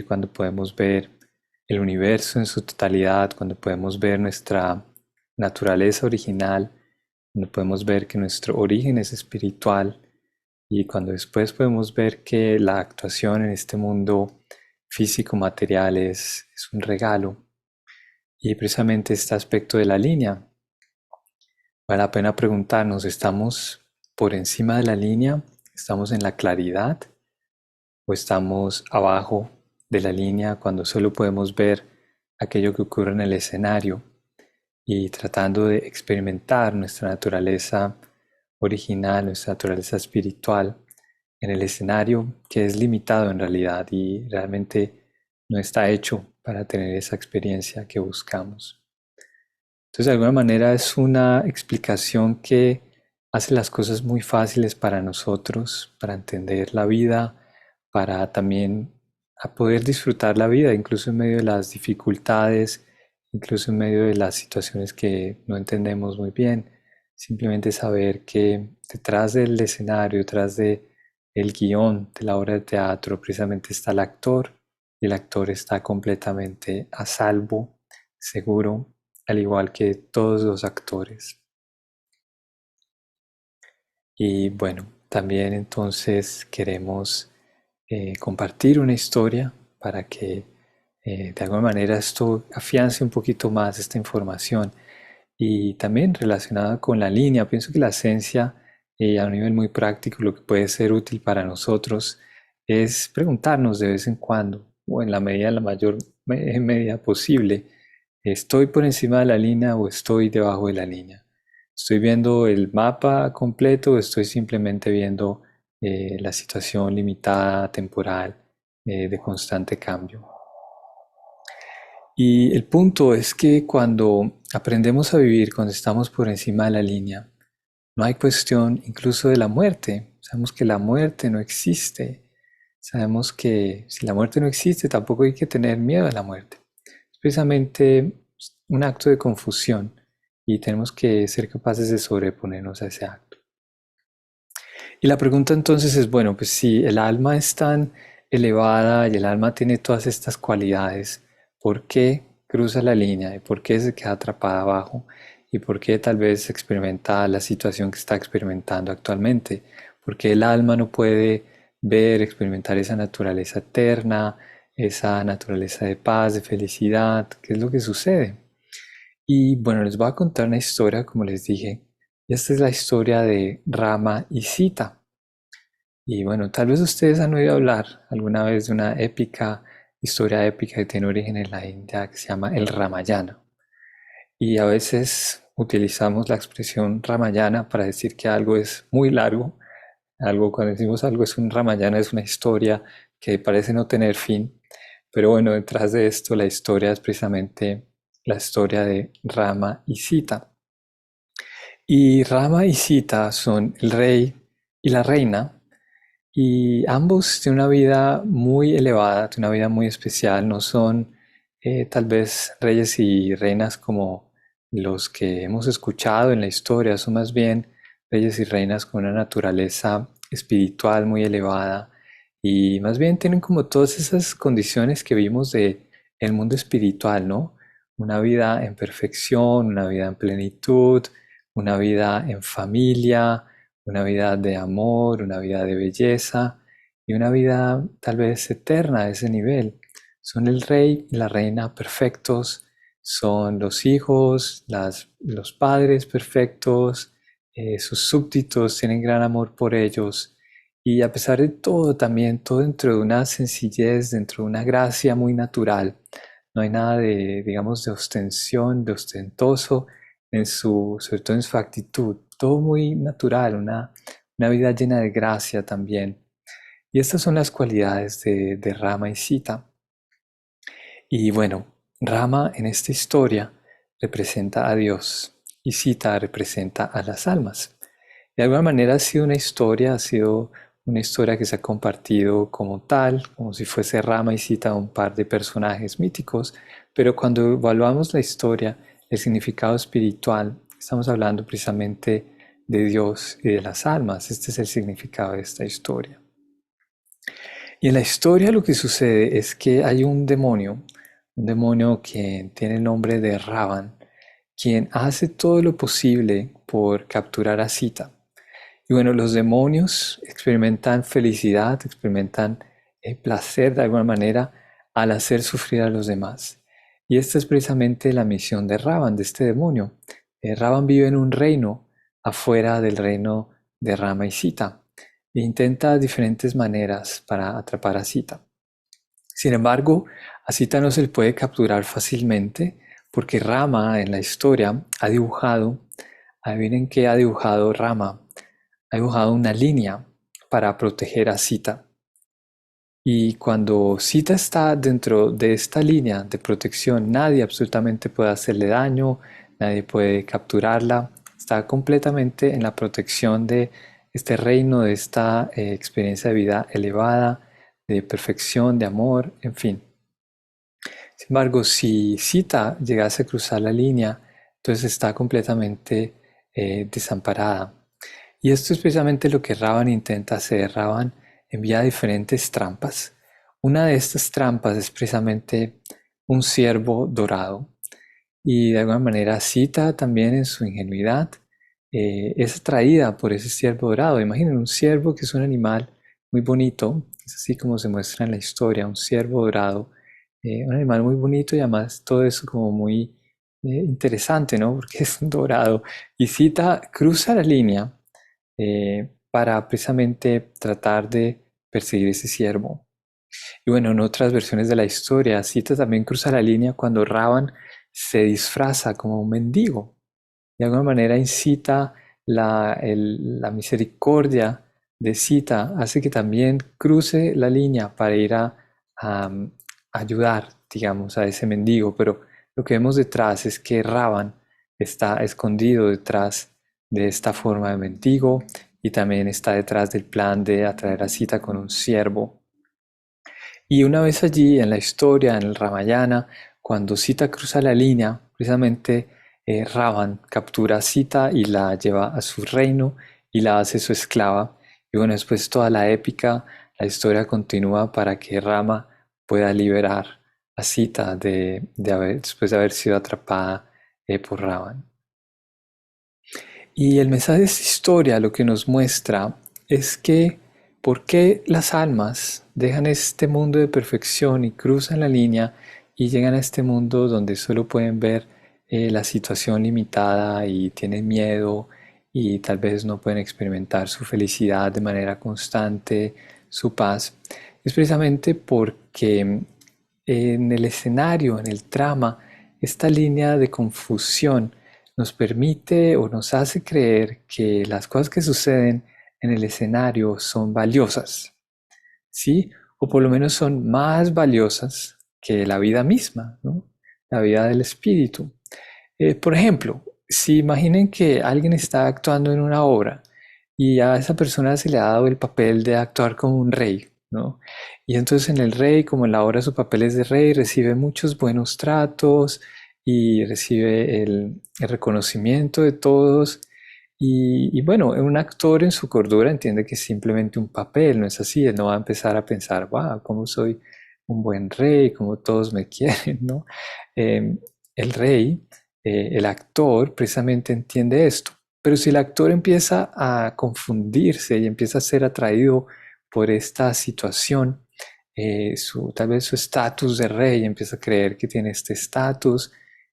cuando podemos ver el universo en su totalidad, cuando podemos ver nuestra naturaleza original, cuando podemos ver que nuestro origen es espiritual Y cuando después podemos ver que la actuación en este mundo físico material es un regalo, y precisamente este aspecto de la línea, vale la pena preguntarnos, ¿estamos por encima de la línea? ¿Estamos en la claridad? ¿O estamos abajo de la línea cuando solo podemos ver aquello que ocurre en el escenario y tratando de experimentar nuestra naturaleza original, nuestra naturaleza espiritual en el escenario que es limitado en realidad y realmente no está hecho para tener esa experiencia que buscamos? Entonces, de alguna manera es una explicación que hace las cosas muy fáciles para nosotros, para entender la vida, para también a poder disfrutar la vida, incluso en medio de las dificultades, incluso en medio de las situaciones que no entendemos muy bien. Simplemente saber que detrás del escenario, detrás de el guión de la obra de teatro, precisamente está el actor, y el actor está completamente a salvo, seguro, al igual que todos los actores. Y bueno, también entonces queremos compartir una historia para que de alguna manera esto afiance un poquito más esta información. Y también relacionada con la línea, pienso que la esencia a un nivel muy práctico, lo que puede ser útil para nosotros es preguntarnos de vez en cuando, o en la medida, la mayor medida posible, ¿estoy por encima de la línea o estoy debajo de la línea? ¿Estoy viendo el mapa completo o estoy simplemente viendo la situación limitada, temporal, de constante cambio? Y el punto es que cuando aprendemos a vivir, cuando estamos por encima de la línea, no hay cuestión incluso de la muerte. Sabemos que la muerte no existe. Sabemos que si la muerte no existe, tampoco hay que tener miedo a la muerte. Es precisamente un acto de confusión y tenemos que ser capaces de sobreponernos a ese acto. Y la pregunta entonces es, bueno, pues si el alma es tan elevada y el alma tiene todas estas cualidades, ¿por qué cruza la línea y por qué se queda atrapada abajo? ¿Y por qué tal vez experimenta la situación que está experimentando actualmente? ¿Por qué el alma no puede ver, experimentar esa naturaleza eterna, esa naturaleza de paz, de felicidad? ¿Qué es lo que sucede? Y bueno, les voy a contar una historia, como les dije. Esta es la historia de Rama y Sita. Y bueno, tal vez ustedes han oído hablar alguna vez de una historia épica que tiene origen en la India que se llama el Ramayana. Y a veces utilizamos la expresión Ramayana para decir que algo es muy largo. Cuando decimos algo es un Ramayana, es una historia que parece no tener fin. Pero bueno, detrás de esto la historia es precisamente la historia de Rama y Sita. Y Rama y Sita son el rey y la reina, y ambos tienen una vida muy elevada, tienen una vida muy especial. No son tal vez reyes y reinas como los que hemos escuchado en la historia, son más bien reyes y reinas con una naturaleza espiritual muy elevada, y más bien tienen como todas esas condiciones que vimos de el mundo espiritual, ¿no? Una vida en perfección, una vida en plenitud, una vida en familia, una vida de amor, una vida de belleza y una vida tal vez eterna a ese nivel. Son el rey y la reina perfectos, son los hijos, los padres perfectos, sus súbditos tienen gran amor por ellos, y a pesar de todo, también todo dentro de una sencillez, dentro de una gracia muy natural. No hay nada de, digamos, de ostensión, de ostentoso sobre todo en su actitud. Todo muy natural, una vida llena de gracia también. Y estas son las cualidades de Rama y Sita. Y bueno, Rama en esta historia representa a Dios y Sita representa a las almas. De alguna manera ha sido una historia que se ha compartido como tal, como si fuese Rama y Sita un par de personajes míticos, pero cuando evaluamos la historia, el significado espiritual, estamos hablando precisamente de Dios y de las almas. Este es el significado de esta historia. Y en la historia lo que sucede es que hay un demonio que tiene el nombre de Ravan, quien hace todo lo posible por capturar a Sita. Y bueno, los demonios experimentan felicidad, experimentan placer de alguna manera al hacer sufrir a los demás. Y esta es precisamente la misión de Ravan, de este demonio. Ravan vive en un reino afuera del reino de Rama y Sita e intenta diferentes maneras para atrapar a Sita. Sin embargo, a Sita no se le puede capturar fácilmente porque Rama en la historia ha dibujado, adivinen qué ha dibujado Rama, ha dibujado una línea para proteger a Sita. Y cuando Sita está dentro de esta línea de protección, nadie absolutamente puede hacerle daño, nadie puede capturarla. Está completamente en la protección de este reino, de esta experiencia de vida elevada, de perfección, de amor, en fin. Sin embargo, si Sita llegase a cruzar la línea, entonces está completamente desamparada. Y esto es precisamente lo que Ravan intenta hacer. Ravan envía diferentes trampas. Una de estas trampas es precisamente un ciervo dorado. Y de alguna manera Sita también en su ingenuidad es atraída por ese ciervo dorado. Imaginen un ciervo que es un animal muy bonito, es así como se muestra en la historia, un ciervo dorado, un animal muy bonito y además todo eso como muy interesante, ¿no? Porque es dorado. Y Sita cruza la línea para precisamente tratar de perseguir ese ciervo. Y bueno, en otras versiones de la historia, Sita también cruza la línea cuando Ravan se disfraza como un mendigo. De alguna manera incita la misericordia de Sita, hace que también cruce la línea para ir a ayudar, digamos, a ese mendigo. Pero lo que vemos detrás es que Ravan está escondido detrás de esta forma de mendigo y también está detrás del plan de atraer a Sita con un ciervo. Y una vez allí en la historia, en el Ramayana, cuando Sita cruza la línea, precisamente Ravan captura a Sita y la lleva a su reino y la hace su esclava. Y bueno, después toda la épica, la historia continúa para que Rama pueda liberar a Sita después de haber sido atrapada por Ravan. Y el mensaje de esta historia lo que nos muestra es que por qué las almas dejan este mundo de perfección y cruzan la línea y llegan a este mundo donde solo pueden ver la situación limitada y tienen miedo y tal vez no pueden experimentar su felicidad de manera constante, su paz. Es precisamente porque en el escenario, en el trama, esta línea de confusión nos permite o nos hace creer que las cosas que suceden en el escenario son valiosas, ¿sí? O por lo menos son más valiosas que la vida misma, ¿no? La vida del espíritu. Por ejemplo, si imaginen que alguien está actuando en una obra y a esa persona se le ha dado el papel de actuar como un rey, ¿no? Y entonces en el rey, como en la obra su papel es de rey, recibe muchos buenos tratos y recibe el reconocimiento de todos. Y bueno, un actor en su cordura entiende que es simplemente un papel, no es así, él no va a empezar a pensar, wow, cómo soy un buen rey, cómo todos me quieren, ¿no? Eh, el rey, el actor, precisamente entiende esto. Pero si el actor empieza a confundirse y empieza a ser atraído por esta situación, tal vez su estatus de rey, empieza a creer que tiene este estatus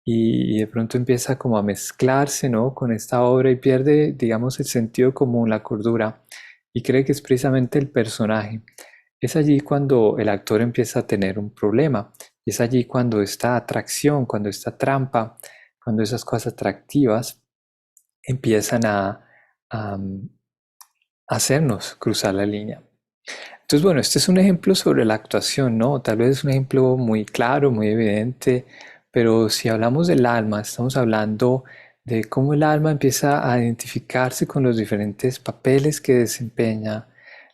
y de pronto empieza como a mezclarse, ¿no? Con esta obra y pierde, digamos, el sentido común, la cordura y cree que es precisamente el personaje. Es allí cuando el actor empieza a tener un problema. Y es allí cuando esta atracción, cuando esta trampa, cuando esas cosas atractivas empiezan a hacernos cruzar la línea. Entonces, bueno, este es un ejemplo sobre la actuación, ¿no? Tal vez es un ejemplo muy claro, muy evidente, pero si hablamos del alma, estamos hablando de cómo el alma empieza a identificarse con los diferentes papeles que desempeña,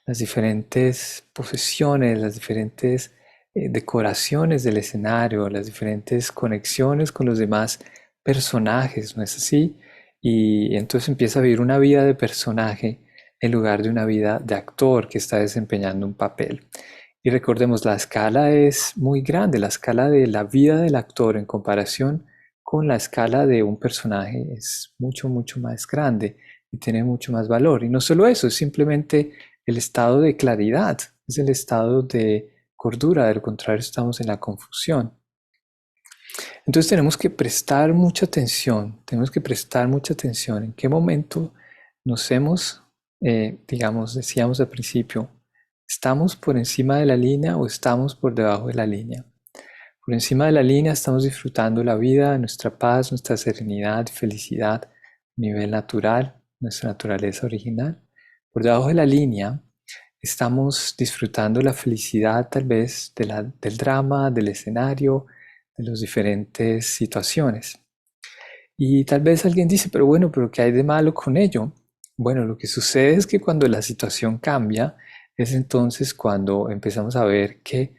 las diferentes posesiones, las diferentes decoraciones del escenario, las diferentes conexiones con los demás personajes, ¿no es así? Y entonces empieza a vivir una vida de personaje en lugar de una vida de actor que está desempeñando un papel. Y recordemos, la escala es muy grande, la escala de la vida del actor en comparación con la escala de un personaje es mucho, mucho más grande. y tiene mucho más valor. Y no solo eso, es simplemente el estado de claridad, es el estado de cordura, de lo contrario estamos en la confusión. Entonces tenemos que prestar mucha atención en qué momento nos hemos, digamos, decíamos al principio, ¿estamos por encima de la línea o estamos por debajo de la línea? Por encima de la línea estamos disfrutando la vida, nuestra paz, nuestra serenidad, felicidad, a nivel natural, nuestra naturaleza original. Por debajo de la línea estamos disfrutando la felicidad tal vez del drama, del escenario, de las diferentes situaciones. Y tal vez alguien dice, pero bueno, pero ¿qué hay de malo con ello? Bueno, lo que sucede es que cuando la situación cambia, es entonces cuando empezamos a ver que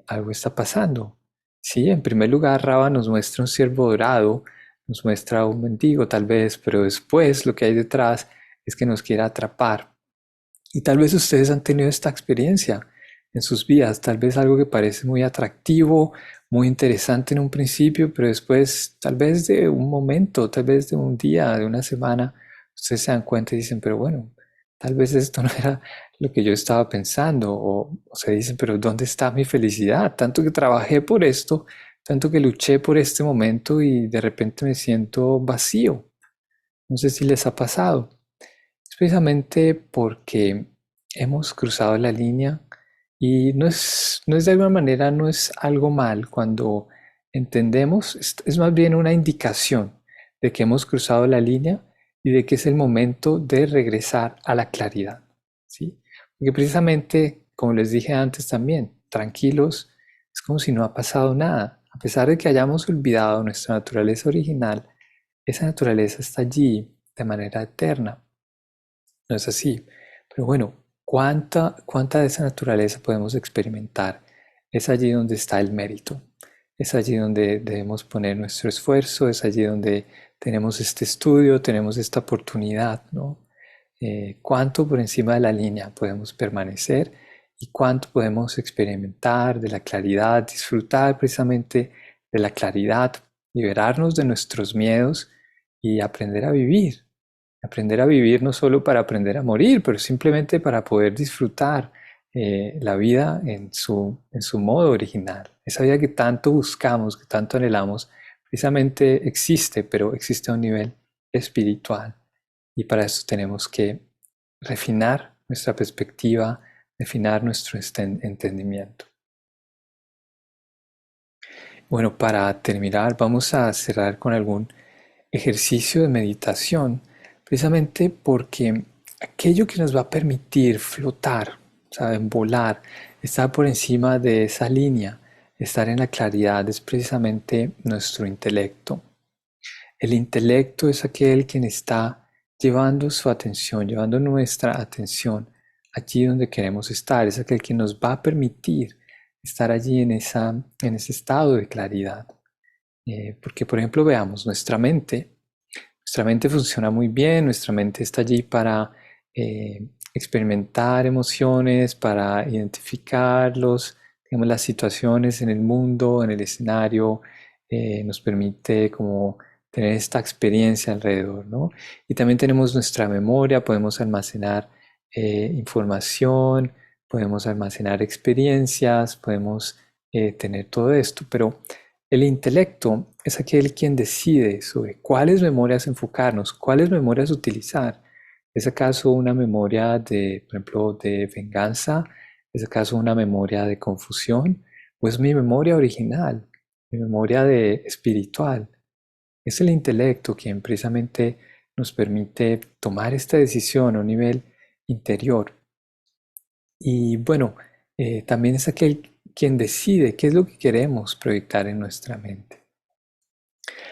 algo está pasando. Sí, en primer lugar, Raba nos muestra un ciervo dorado, nos muestra un mendigo tal vez, pero después lo que hay detrás es que nos quiere atrapar. Y tal vez ustedes han tenido esta experiencia en sus vidas, tal vez algo que parece muy atractivo, muy interesante en un principio, pero después, tal vez de un momento, tal vez de un día, de una semana, ustedes se dan cuenta y dicen, pero bueno, tal vez esto no era lo que yo estaba pensando, o se dicen, pero ¿dónde está mi felicidad? Tanto que trabajé por esto, tanto que luché por este momento y de repente me siento vacío. No sé si les ha pasado. Es precisamente porque hemos cruzado la línea y no es de alguna manera, no es algo mal cuando entendemos, es más bien una indicación de que hemos cruzado la línea y de que es el momento de regresar a la claridad, ¿sí? Porque precisamente, como les dije antes también, tranquilos, es como si no ha pasado nada. A pesar de que hayamos olvidado nuestra naturaleza original, esa naturaleza está allí de manera eterna. No es así. Pero bueno, ¿cuánta de esa naturaleza podemos experimentar? Es allí donde está el mérito. Es allí donde debemos poner nuestro esfuerzo, es allí donde tenemos este estudio, tenemos esta oportunidad, ¿no? ¿Cuánto por encima de la línea podemos permanecer y cuánto podemos experimentar de la claridad, disfrutar precisamente de la claridad, liberarnos de nuestros miedos y aprender a vivir no solo para aprender a morir, pero simplemente para poder disfrutar la vida en su modo original. Esa vida que tanto buscamos, que tanto anhelamos, precisamente existe, pero existe a un nivel espiritual. Y para eso tenemos que refinar nuestra perspectiva, refinar nuestro entendimiento. Bueno, para terminar, vamos a cerrar con algún ejercicio de meditación, precisamente porque aquello que nos va a permitir flotar, ¿saben? Volar, estar por encima de esa línea, estar en la claridad, es precisamente nuestro intelecto. El intelecto es aquel quien está llevando su atención, llevando nuestra atención allí donde queremos estar, es aquel que nos va a permitir estar allí en ese estado de claridad. Porque, por ejemplo, veamos, nuestra mente funciona muy bien, nuestra mente está allí para experimentar emociones, para identificarlos, digamos, las situaciones en el mundo, en el escenario, nos permite como tener esta experiencia alrededor, ¿no? Y también tenemos nuestra memoria, podemos almacenar información, podemos almacenar experiencias, podemos tener todo esto, pero el intelecto es aquel quien decide sobre cuáles memorias enfocarnos, cuáles memorias utilizar. ¿Es acaso una memoria de, por ejemplo, de venganza? ¿Es acaso una memoria de confusión? ¿O es mi memoria original, mi memoria de espiritual? Es el intelecto quien precisamente nos permite tomar esta decisión a un nivel interior. Y bueno, también es aquel quien decide qué es lo que queremos proyectar en nuestra mente.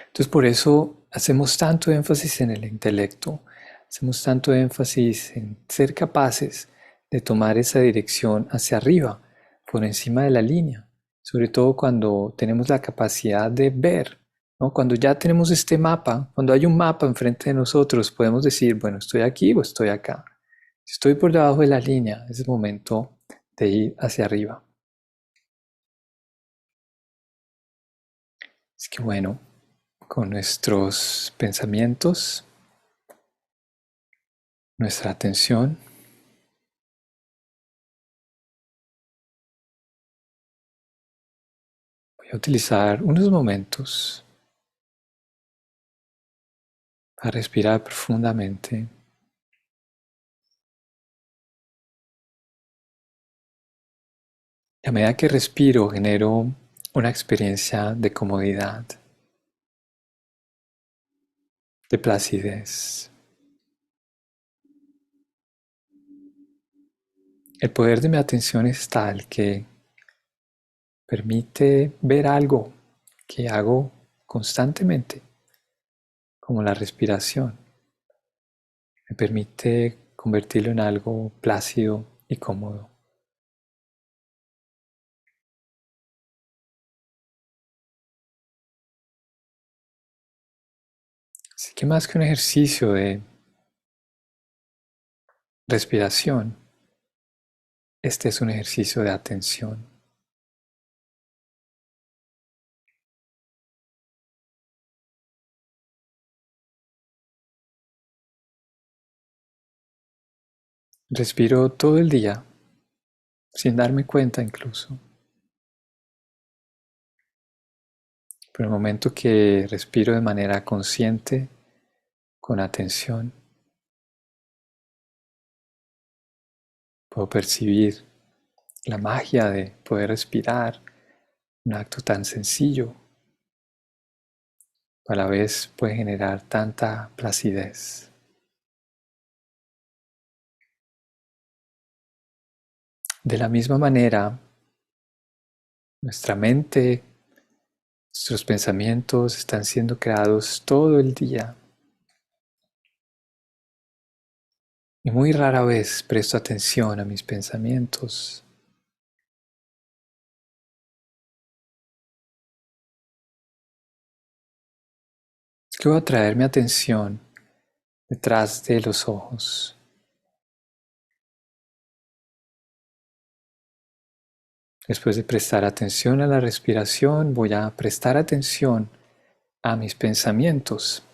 Entonces, por eso hacemos tanto énfasis en el intelecto, hacemos tanto énfasis en ser capaces de tomar esa dirección hacia arriba, por encima de la línea, sobre todo cuando tenemos la capacidad de ver, ¿no? Cuando ya tenemos este mapa, cuando hay un mapa enfrente de nosotros, podemos decir, bueno, estoy aquí o estoy acá. Si estoy por debajo de la línea, es el momento de ir hacia arriba. Es que bueno, con nuestros pensamientos nuestra atención. Voy a utilizar unos momentos para respirar profundamente. Y a medida que respiro, genero una experiencia de comodidad, de placidez. El poder de mi atención es tal que permite ver algo que hago constantemente, como la respiración. Me permite convertirlo en algo plácido y cómodo. Así que más que un ejercicio de respiración, este es un ejercicio de atención. Respiro todo el día, sin darme cuenta incluso. Pero el momento que respiro de manera consciente, con atención, puedo percibir la magia de poder respirar, un acto tan sencillo, a la vez puede generar tanta placidez. De la misma manera, nuestra mente, nuestros pensamientos están siendo creados todo el día. Y muy rara vez presto atención a mis pensamientos. Es que voy a traer mi atención detrás de los ojos. Después de prestar atención a la respiración, voy a prestar atención a mis pensamientos.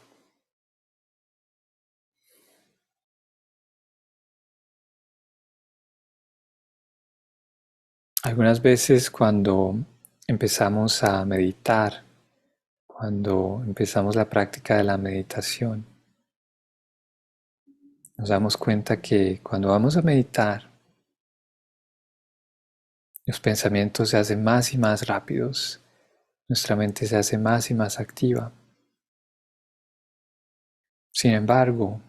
Algunas veces cuando empezamos a meditar, cuando empezamos la práctica de la meditación, nos damos cuenta que cuando vamos a meditar, los pensamientos se hacen más y más rápidos, nuestra mente se hace más y más activa. Sin embargo,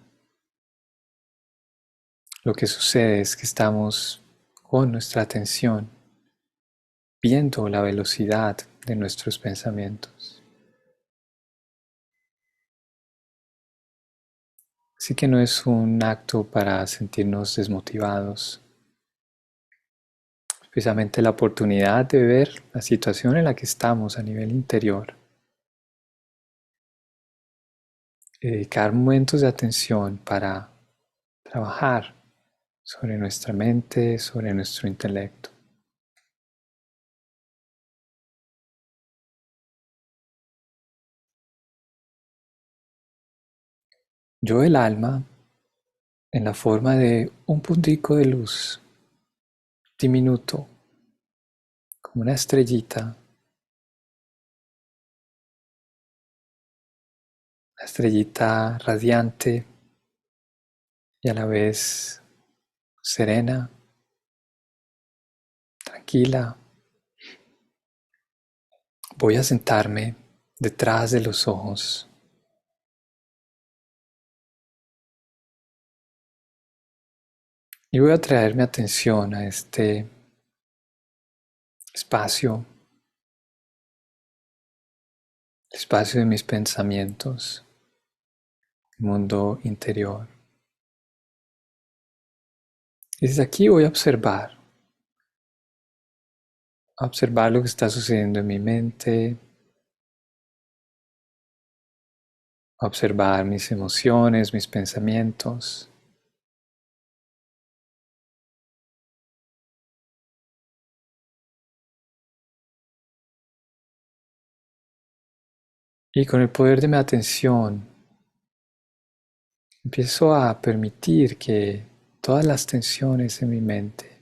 lo que sucede es que estamos con nuestra atención viendo la velocidad de nuestros pensamientos. Así que no es un acto para sentirnos desmotivados, es precisamente la oportunidad de ver la situación en la que estamos a nivel interior y dedicar momentos de atención para trabajar sobre nuestra mente, sobre nuestro intelecto. Yo el alma en la forma de un puntico de luz diminuto, como una estrellita radiante y a la vez serena, tranquila. Voy a sentarme detrás de los ojos y voy a traer mi atención a este espacio, el espacio de mis pensamientos, el mundo interior. Y desde aquí voy a observar lo que está sucediendo en mi mente, a observar mis emociones, mis pensamientos. Y con el poder de mi atención empiezo a permitir que todas las tensiones en mi mente,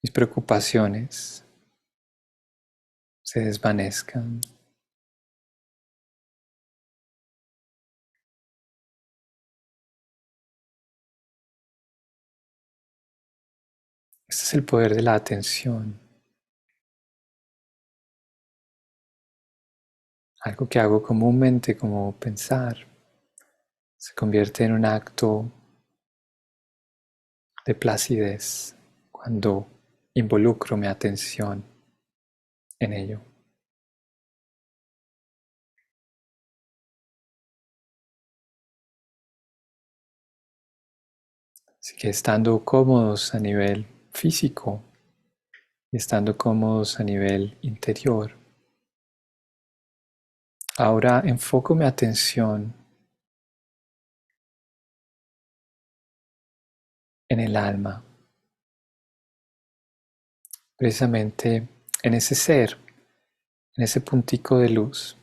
mis preocupaciones, se desvanezcan. Este es el poder de la atención, algo que hago comúnmente como pensar, se convierte en un acto de placidez cuando involucro mi atención en ello. Así que estando cómodos a nivel físico y estando cómodos a nivel interior, ahora enfoco mi atención en el alma, precisamente en ese ser, en ese puntico de luz.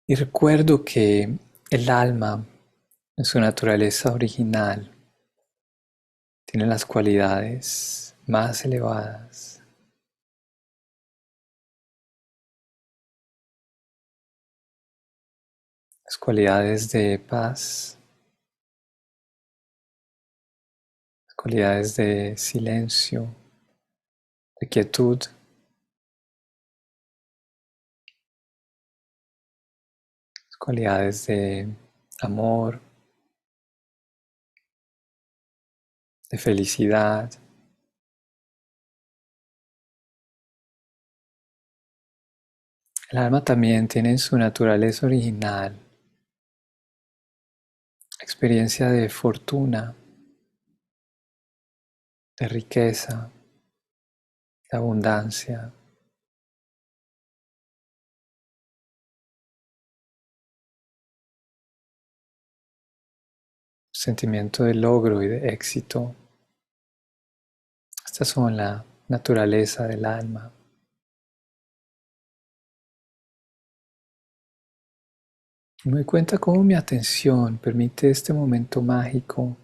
Y recuerdo que el alma, en su naturaleza original, tiene las cualidades más elevadas, las cualidades de paz, las cualidades de silencio, de quietud, las cualidades de amor, de felicidad. El alma también tiene en su naturaleza original experiencia de fortuna, de riqueza, de abundancia, sentimiento de logro y de éxito. Estas son la naturaleza del alma. Y me doy cuenta cómo mi atención permite este momento mágico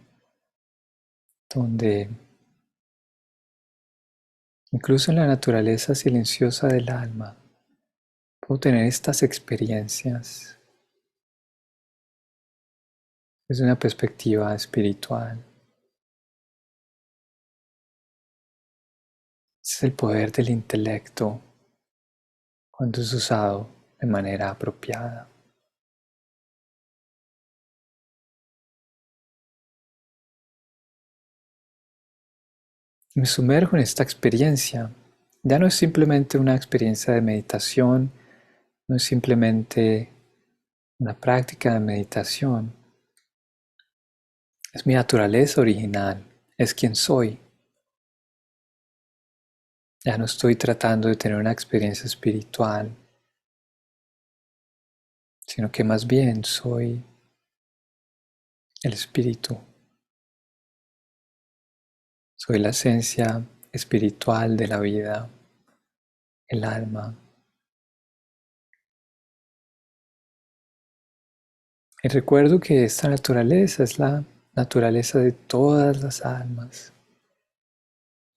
donde incluso en la naturaleza silenciosa del alma puedo tener estas experiencias desde una perspectiva espiritual. Es el poder del intelecto cuando es usado de manera apropiada. Me sumerjo en esta experiencia. Ya no es simplemente una experiencia de meditación, no es simplemente una práctica de meditación. Es mi naturaleza original, es quien soy. Ya no estoy tratando de tener una experiencia espiritual, sino que más bien soy el espíritu. Soy la esencia espiritual de la vida, el alma. Y recuerdo que esta naturaleza es la naturaleza de todas las almas.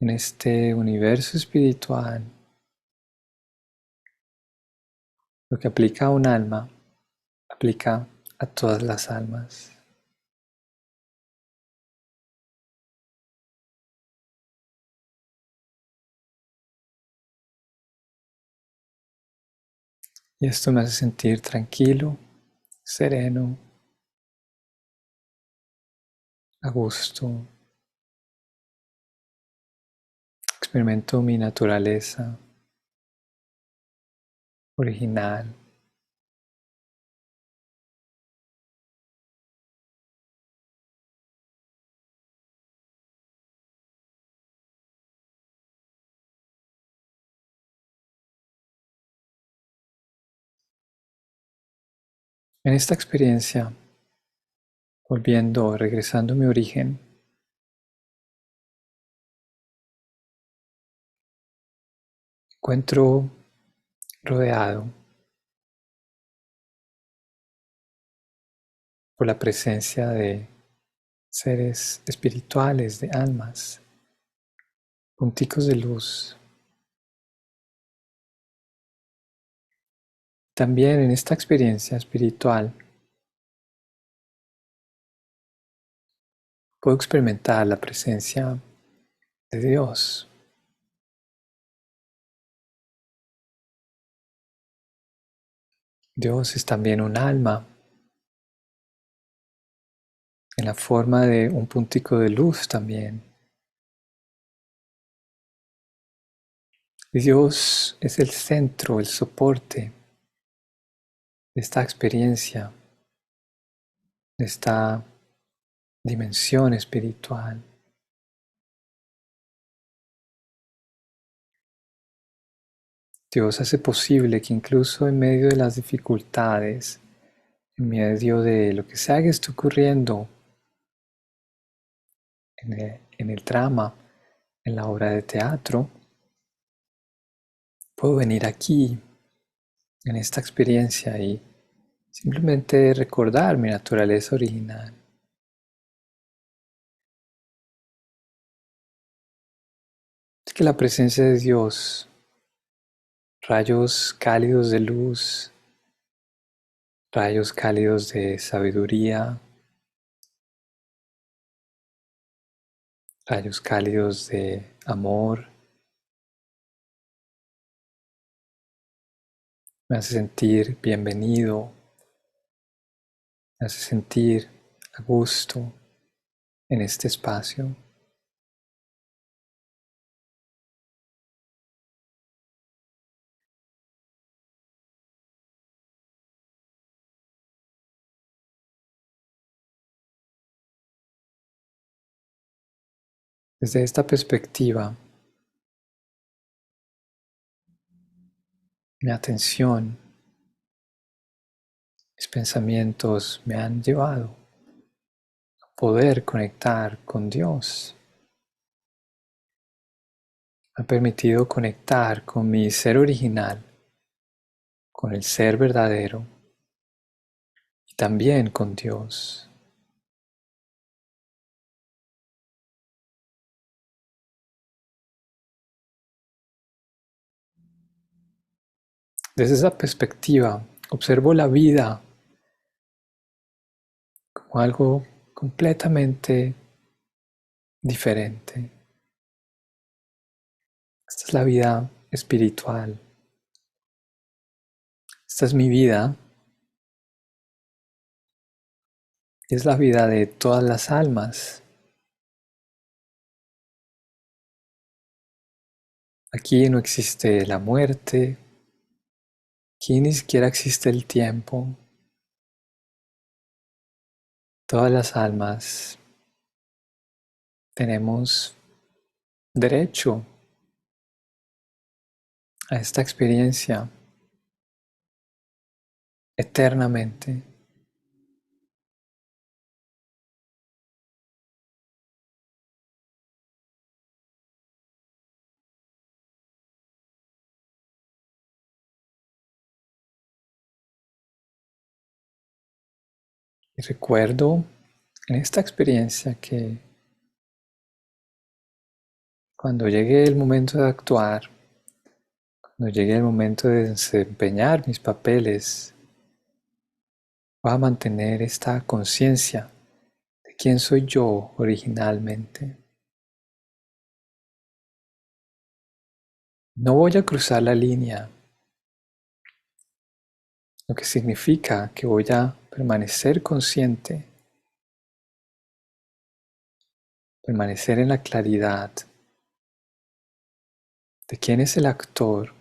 En este universo espiritual, lo que aplica a un alma, aplica a todas las almas. Y esto me hace sentir tranquilo, sereno, a gusto. Experimento mi naturaleza original. En esta experiencia, volviendo, regresando a mi origen, encuentro rodeado por la presencia de seres espirituales, de almas, punticos de luz. También en esta experiencia espiritual puedo experimentar la presencia de Dios. Dios es también un alma en la forma de un puntico de luz también. Y Dios es el centro, el soporte de esta experiencia, de esta dimensión espiritual. Dios hace posible que incluso en medio de las dificultades, en medio de lo que sea que esté ocurriendo en el drama, en la obra de teatro, puedo venir aquí, en esta experiencia y simplemente recordar mi naturaleza original. Es que la presencia de Dios, rayos cálidos de luz, rayos cálidos de sabiduría, rayos cálidos de amor, me hace sentir bienvenido, me hace sentir a gusto en este espacio. Desde esta perspectiva, mi atención, mis pensamientos me han llevado a poder conectar con Dios. Me ha permitido conectar con mi ser original, con el ser verdadero y también con Dios. Desde esa perspectiva, observo la vida como algo completamente diferente. Esta es la vida espiritual. Esta es mi vida y es la vida de todas las almas. Aquí no existe la muerte, aquí ni siquiera existe el tiempo. Todas las almas tenemos derecho a esta experiencia eternamente. Y recuerdo en esta experiencia que cuando llegue el momento de actuar, cuando llegue el momento de desempeñar mis papeles, voy a mantener esta conciencia de quién soy yo originalmente. No voy a cruzar la línea, lo que significa que voy a permanecer consciente, permanecer en la claridad de quién es el actor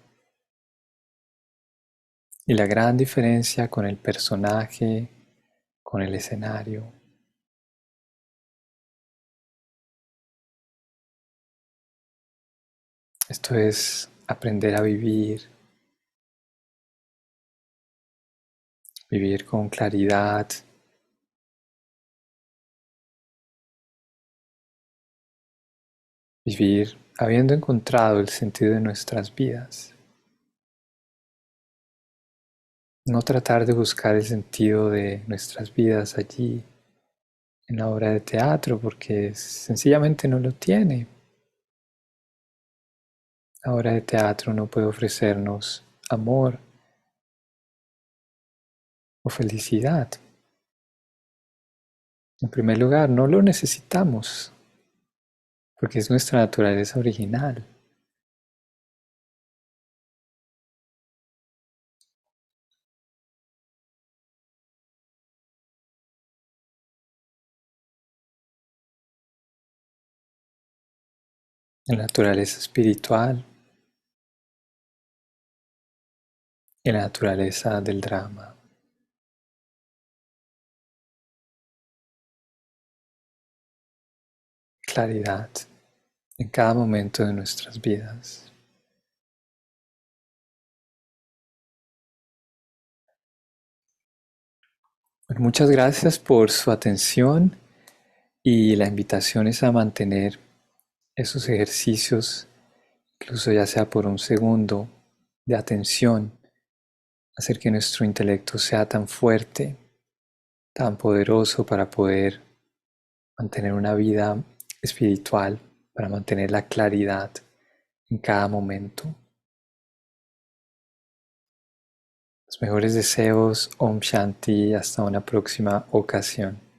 y la gran diferencia con el personaje, con el escenario. Esto es aprender a vivir, vivir con claridad, vivir habiendo encontrado el sentido de nuestras vidas. No tratar de buscar el sentido de nuestras vidas allí en la obra de teatro, porque sencillamente no lo tiene. La obra de teatro no puede ofrecernos amor o felicidad. En primer lugar, no lo necesitamos, porque es nuestra naturaleza original. La naturaleza espiritual y la naturaleza del drama. Claridad en cada momento de nuestras vidas. Bueno, muchas gracias por su atención y la invitación es a mantener esos ejercicios, incluso ya sea por un segundo de atención, hacer que nuestro intelecto sea tan fuerte, tan poderoso para poder mantener una vida espiritual, para mantener la claridad en cada momento. Los mejores deseos, Om Shanti, hasta una próxima ocasión.